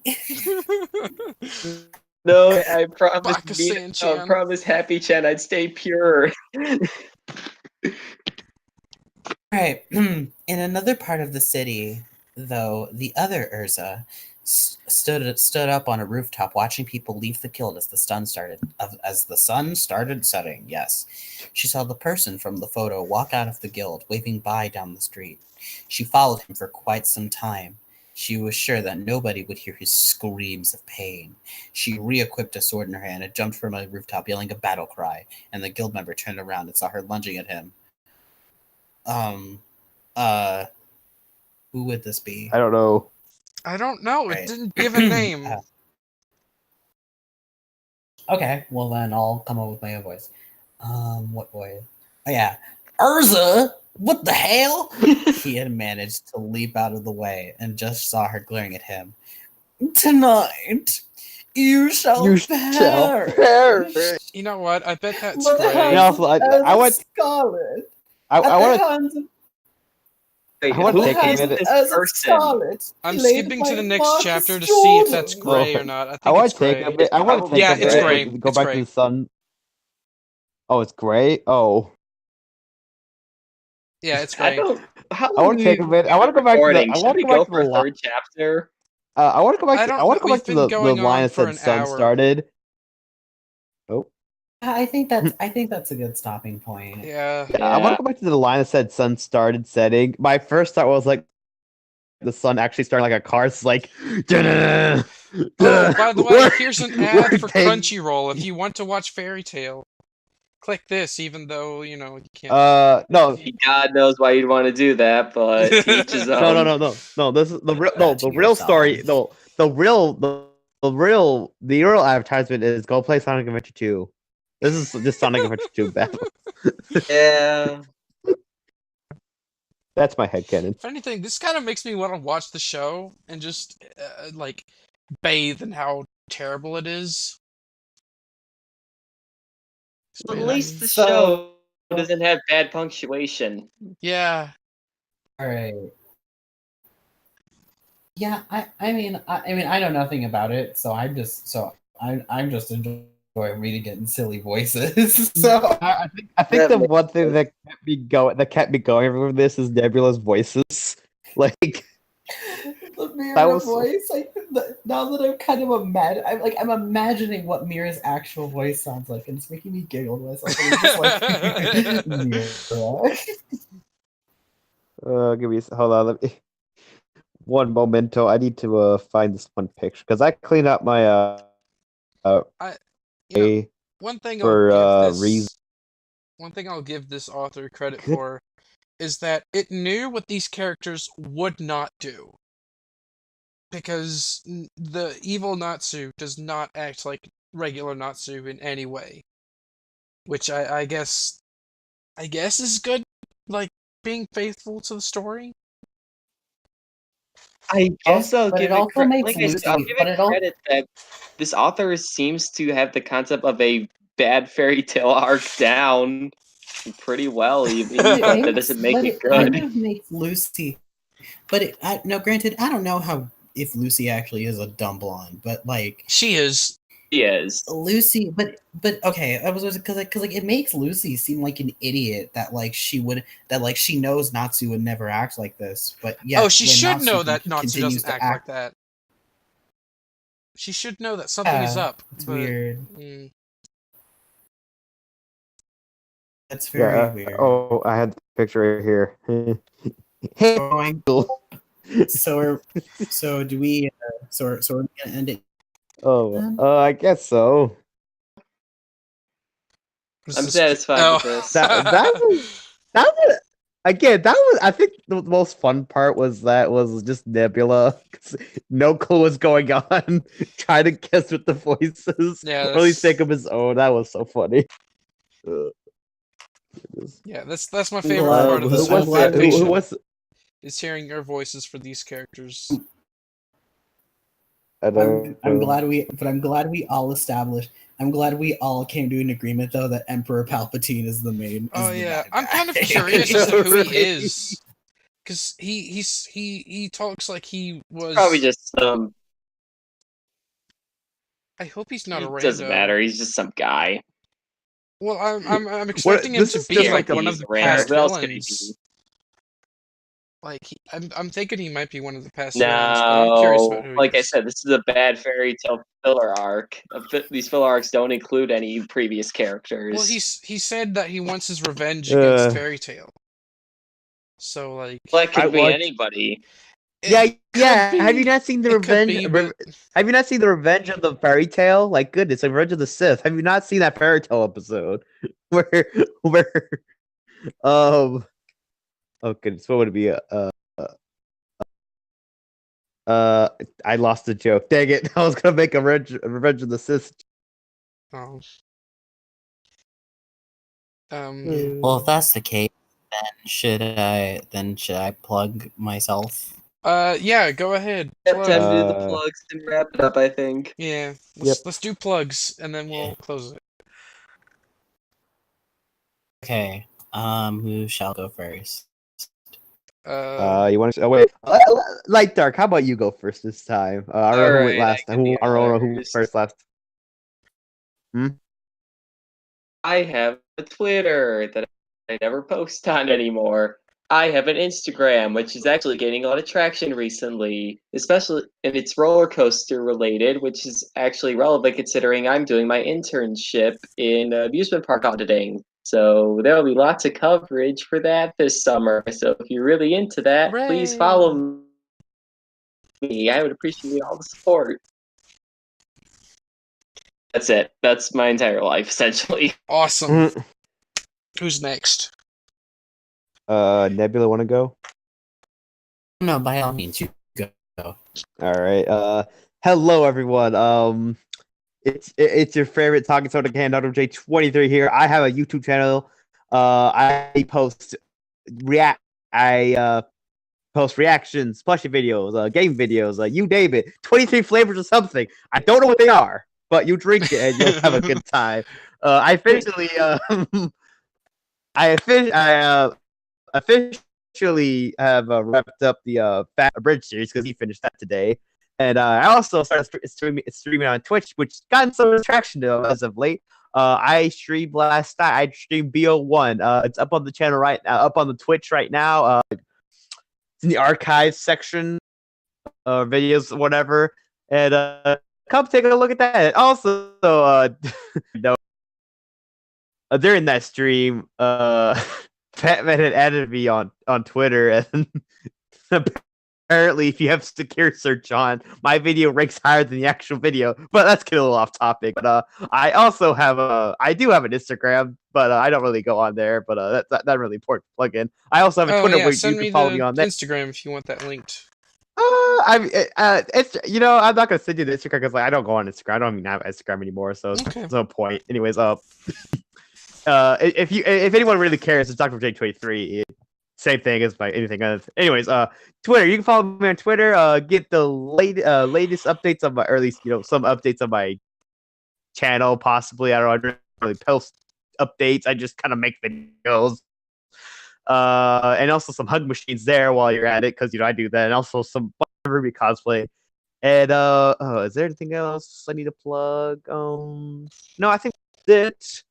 No, I promised Happy Chan I'd stay pure. Right. In another part of the city, though, the other Urza stood up on a rooftop watching people leave the guild as the sun started setting. Yes. She saw the person from the photo walk out of the guild, waving by down the street. She followed him for quite some time. She was sure that nobody would hear his screams of pain. She re-equipped a sword in her hand and jumped from a rooftop yelling a battle cry, and the guild member turned around and saw her lunging at him. Who would this be? I don't know. Right. It didn't give a name. Okay, well then I'll come up with my own voice. What voice? Oh yeah, Urza! What the hell? He had managed to leap out of the way and just saw her glaring at him. Tonight, you shall perish. You know what? I bet that's great. I want Scarlet. I want to. Wait, I want to take a minute. I'm skipping to the next chapter to see if that's gray or not. I want to take a bit. I want to take it's gray. Go back to the sun. Oh, it's gray. Oh. Yeah, it's I great. don't. How I long want to take a minute. I want to go back to the. recording? I Should want to we go go back to for a the. third chapter? I want to go back. I To, don't I want know. to go We've back to been the going line on that for said an sun hour. started. Oh. I think that's a good stopping point. Yeah. I want to go back to the line that said sun started setting. My first thought was like the sun actually starting like a car. It's like. Oh, by the way, here's an ad for taking- Crunchyroll. If you want to watch Fairy Tail, click this. Even though you can't. No. God knows why you'd want to do that, but to each his own. No. This is the real. No, To the real yourself. story. No, the real advertisement is go play Sonic Adventure 2. This is just Sonic Adventure 2 battle. Yeah. That's my headcanon. If anything, this kind of makes me want to watch the show and just like bathe in how terrible it is. At least the show doesn't have bad punctuation. Yeah. All right. Yeah, I mean I know nothing about it, so I'm just enjoying reading it in silly voices. So I think the one thing that kept me going with this is Nebula's voices. Like the Mira voice. Now that I'm kind of I'm imagining what Mira's actual voice sounds like, and it's making me giggle to myself. And I'm just like, Mira. Give me hold on. Let me. One momento. I need to find this one picture because I clean up my one thing I'll give this author credit for is that it knew what these characters would not do. Because the evil Natsu does not act like regular Natsu in any way. Which I guess is good, like being faithful to the story. I guess I'll give it credit. Like I'll give it credit that this author seems to have the concept of a bad fairy tale arc down pretty well, even that doesn't make it good. It kind of makes Lucy, but granted, I don't know if Lucy actually is a dumb blonde, but like she is. She is Lucy, but okay, I was because it makes Lucy seem like an idiot that she knows Natsu would never act like this, but yeah. Oh, she should know that Natsu doesn't act like that. She should know that something is up. It's weird. That's very weird. Oh, I had the picture right here. Hey, so do we? So we're gonna end it. Oh, I guess so. I'm satisfied with this. That was again. That was. I think the most fun part was just Nebula. No clue what's going on. Trying to guess with the voices. Yeah, really think of his own. That was so funny. Yeah, that's my favorite part of this whole fanfiction. Is hearing your voices for these characters. I'm glad we all established. I'm glad we all came to an agreement though that Emperor Palpatine is the main. Oh yeah, I'm kind of curious as to who he is, because he talks like he was probably just I hope he's not a rando. Doesn't matter. He's just some guy. Well, I'm expecting him to be like one of the past villains. Like I'm thinking he might be one of the past villains. But I'm curious about who like I said, this is a bad fairy tale filler arc. These filler arcs don't include any previous characters. Well, he said that he wants his revenge against Fairy Tale. So like, that could be anybody. Yeah. Have you not seen the revenge? Have you not seen the Revenge of the Fairy Tale? Like, goodness, like Revenge of the Sith. Have you not seen that Fairy Tale episode where oh goodness, what would it be? I lost the joke. Dang it! I was gonna make a Revenge of the Sith. Oh. Well, if that's the case, then should I plug myself? Yeah, go ahead. Time to do the plugs and wrap it up, I think. Yeah, let's do plugs and then we'll close it. Okay. Who shall go first? You want to? Oh wait, LightDark. How about you go first this time? I don't know who went last. I don't know who went first last. I have a Twitter that I never post on anymore. I have an Instagram, which is actually gaining a lot of traction recently, especially, and it's roller coaster related, which is actually relevant considering I'm doing my internship in amusement park auditing. So there will be lots of coverage for that this summer. So if you're really into that, please follow me. I would appreciate all the support. That's it. That's my entire life, essentially. Awesome. Who's next? Nebula, want to go? No, by all means, you go. All right. Hello, everyone. It's your favorite talking soda can, DrPepperJ23 here. I have a YouTube channel. I post post reactions, plushie videos, game videos, you name it. 23 flavors of something. I don't know what they are, but you drink it and you'll have a good time. I officially have wrapped up the Fat Bridge series because he finished that today. And I also started streaming on Twitch, which gotten some traction as of late. I streamed last night. I streamed BO1. It's up on the channel right now, up on the Twitch right now. It's in the archives section, videos, whatever. And come take a look at that. And also, during that stream, Batman had added me on Twitter, and apparently, if you have secure search on, my video ranks higher than the actual video. But that's getting a little off topic. But I also have I do have an Instagram, but I don't really go on there. But that's not really important to plug in. I also have a Twitter where you can follow me on there. Instagram if you want that linked. It's I'm not gonna send you the Instagram because I don't go on Instagram. I don't even have Instagram anymore, so there's no point. Anyways, if anyone really cares, it's DrPepperJ23. Same thing as my anything else. Anyways, Twitter. You can follow me on Twitter. Get the latest updates on my, or at least some updates on my channel. Possibly, I don't really post updates. I just kind of make videos. And also some hug machines there while you're at it, because I do that, and also some Ruby cosplay. And is there anything else I need to plug? No, I think that's it.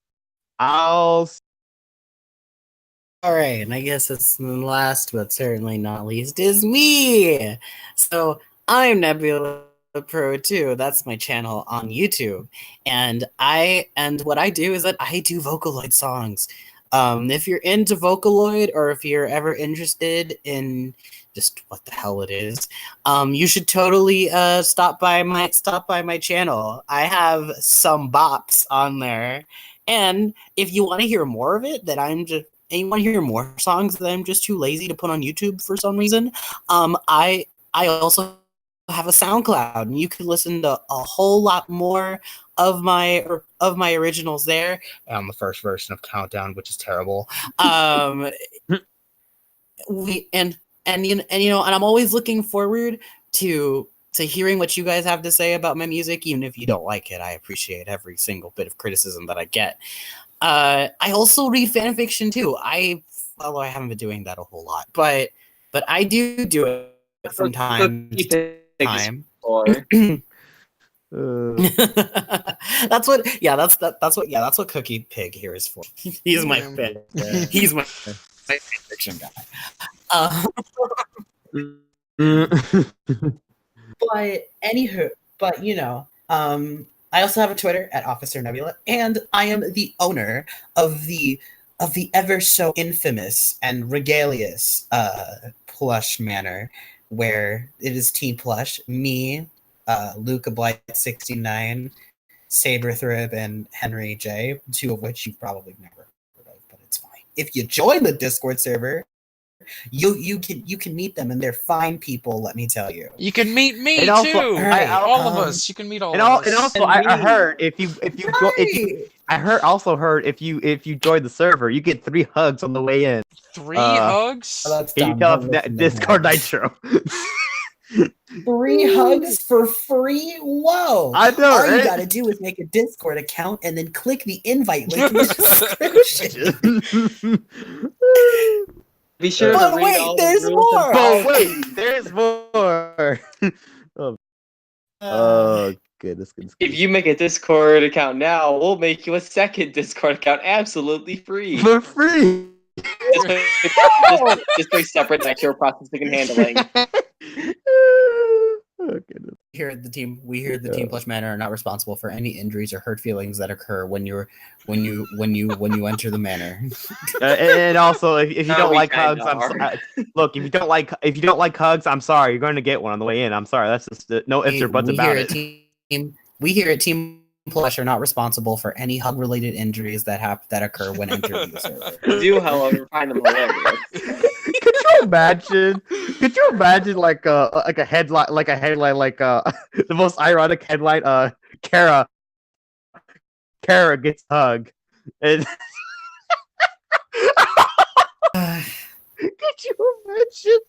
All right, and I guess it's the last, but certainly not least, is me. So I'm NebulaPro2. That's my channel on YouTube, and what I do is that I do Vocaloid songs. If you're into Vocaloid, or if you're ever interested in just what the hell it is, you should totally stop by my channel. I have some bops on there, and if you want to hear more of it, and you want to hear more songs that I'm just too lazy to put on YouTube for some reason, I also have a SoundCloud, and you can listen to a whole lot more of my originals there. On the first version of Countdown, which is terrible. And I'm always looking forward to hearing what you guys have to say about my music, even if you don't like it. I appreciate every single bit of criticism that I get. I also read fanfiction too. Although I haven't been doing that a whole lot, but I do it from time to time. That's what Cookiepig here is for. He's my fan. He's my fiction guy. But anywho, I also have a Twitter at Officer Nebula, and I am the owner of the ever so infamous and regalious plush manor, where it is Team Plush, me, Luca Blight 69, Saberthrib, and Henry J, two of which you've probably never heard of, but it's fine. If you join the Discord server, you can meet them, and they're fine people. Let me tell you. You can meet me too. All of us. You can meet all of us. And also, I heard if you join the server, you get 3 hugs on the way in. 3 hugs? Can you tell Discord Nitro? 3 hugs for free? Whoa! I know. All you gotta do is make a Discord account and then click the invite link in the description. Be sure but to read wait, all there's the more. But wait, there's more. Goodness. If you make a Discord account now, we'll make you a second Discord account absolutely free. For free. just by separate actual processing and handling. Oh, goodness. We here at the Team Plush Manor are not responsible for any injuries or hurt feelings that occur when you enter the manor. And also, if you don't we like kinda hugs, are. look. If you don't like hugs, I'm sorry. You're going to get one on the way in. I'm sorry. That's just no ifs or buts about it. We here at Team Plush are not responsible for any hug-related injuries that occur when entering the server. I do, however, find them hilarious. Could you imagine? Could you imagine like a headline the most ironic headline? Kara gets hugged. And could you imagine?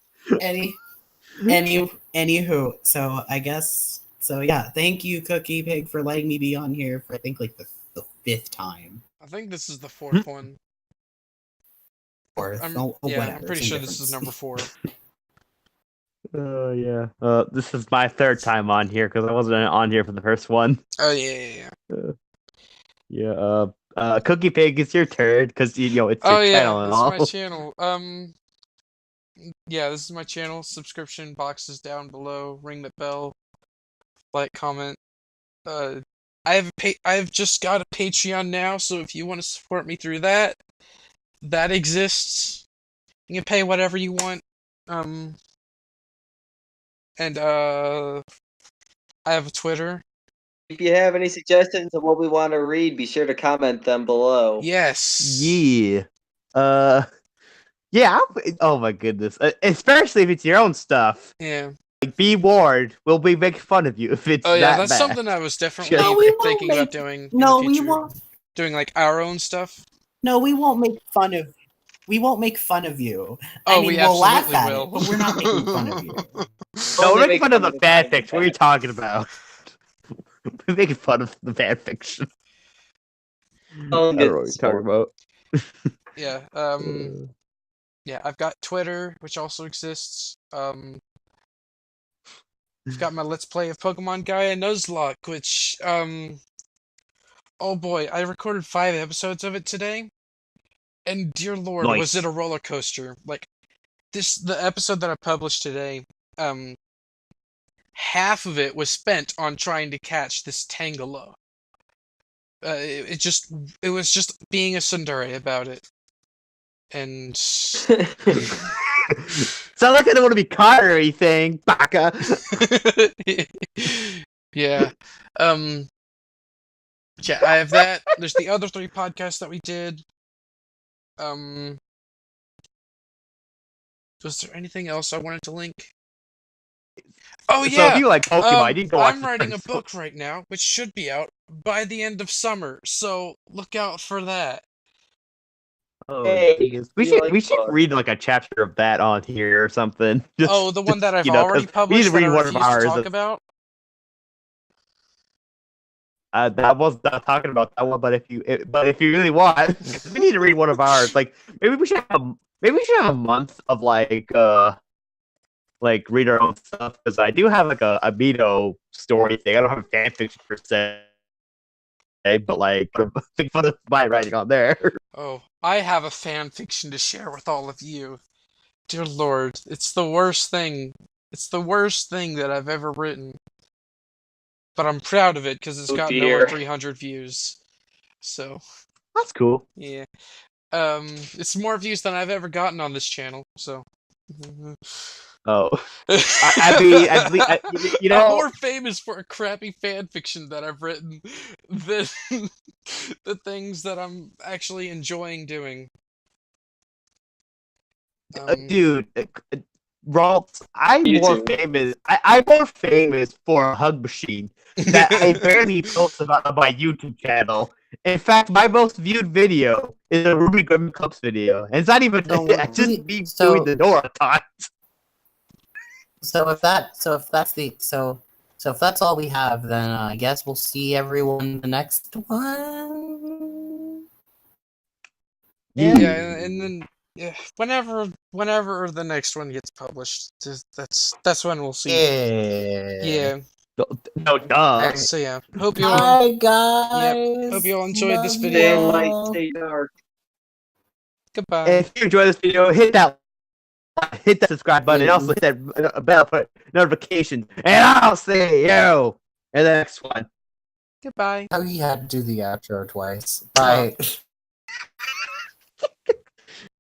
Anywho, so I guess yeah. Thank you, Cookiepig, for letting me be on here for I think like the 5th time. I think this is the 4th one. Or I'm whatever. pretty sure this is number 4. Yeah. This is my 3rd time on here because I wasn't on here for the first one. Oh yeah. Yeah. Cookiepig, it's your turn because it's your channel and this all. is my channel. Yeah, this is my channel. Subscription box is down below. Ring the bell. Like, comment. I've just got a Patreon now, so if you want to support me through that exists. You can pay whatever you want. And I have a Twitter. If you have any suggestions of what we want to read, be sure to comment them below. Yes. Yeah. Yeah. Oh my goodness. Especially if it's your own stuff. Yeah. Like, be warned, we'll be making fun of you if it's that's bad. something I was definitely thinking about doing. We won't. Doing like our own stuff. No, we won't make fun of. We won't make fun of you. Oh, we we'll laugh absolutely at will. it, but we're not making fun of you. No, we're making fun of the fanfics. What are you talking about? We're making fun of the fanfiction. I don't know what you're talking about. Yeah. Yeah, I've got Twitter, which also exists. I've got my Let's Play of Pokemon Gaia Nuzlocke, which, oh boy, I recorded 5 episodes of it today, and dear lord, was it a roller coaster. Like, the episode that I published today, half of it was spent on trying to catch this Tangela. It was just being a tsundere about it. And sound like I don't want to be caught or anything, baka. Yeah. Yeah, I have that. There's the other 3 podcasts that we did. Was there anything else I wanted to link? Oh yeah. So if you like Pokemon, you need to watch. I'm writing a book right now, which should be out by the end of summer. So look out for that. Oh, hey, we should read like a chapter of that on here or something. The one that I've already published. We need to read one of ours. Talk about. That was not talking about that one, but if you really want, we need to read one of ours. Like maybe we should have a month of like read our own stuff because I do have like a Mito story thing. I don't have a fanfiction per se. But like, think fun of my writing on there. Oh, I have a fan fiction to share with all of you. Dear Lord, it's the worst thing. It's the worst thing that I've ever written. But I'm proud of it because it's got over 300 views. So that's cool. Yeah. It's more views than I've ever gotten on this channel. So. Oh, I mean, you know, I'm more famous for a crappy fan fiction that I've written than the things that I'm actually enjoying doing. Dude, Ralph, I'm more famous. I'm more famous for a hug machine that I barely post about on my YouTube channel. In fact, my most viewed video is a Ruby Grim Cups video, and it's not even just me doing the Nora taunt. So if that's all we have, then I guess we'll see everyone in the next one. Yeah, and then whenever the next one gets published, that's when we'll see. Yeah. No, duh. So yeah, hope you all. Bye, guys. Yep, hope you all enjoyed this video. Stay light, stay dark. Goodbye. If you enjoyed this video, hit that subscribe button and also hit that bell for notifications. And I'll see you in the next one. Goodbye. Oh, he had to do the outro twice. Bye.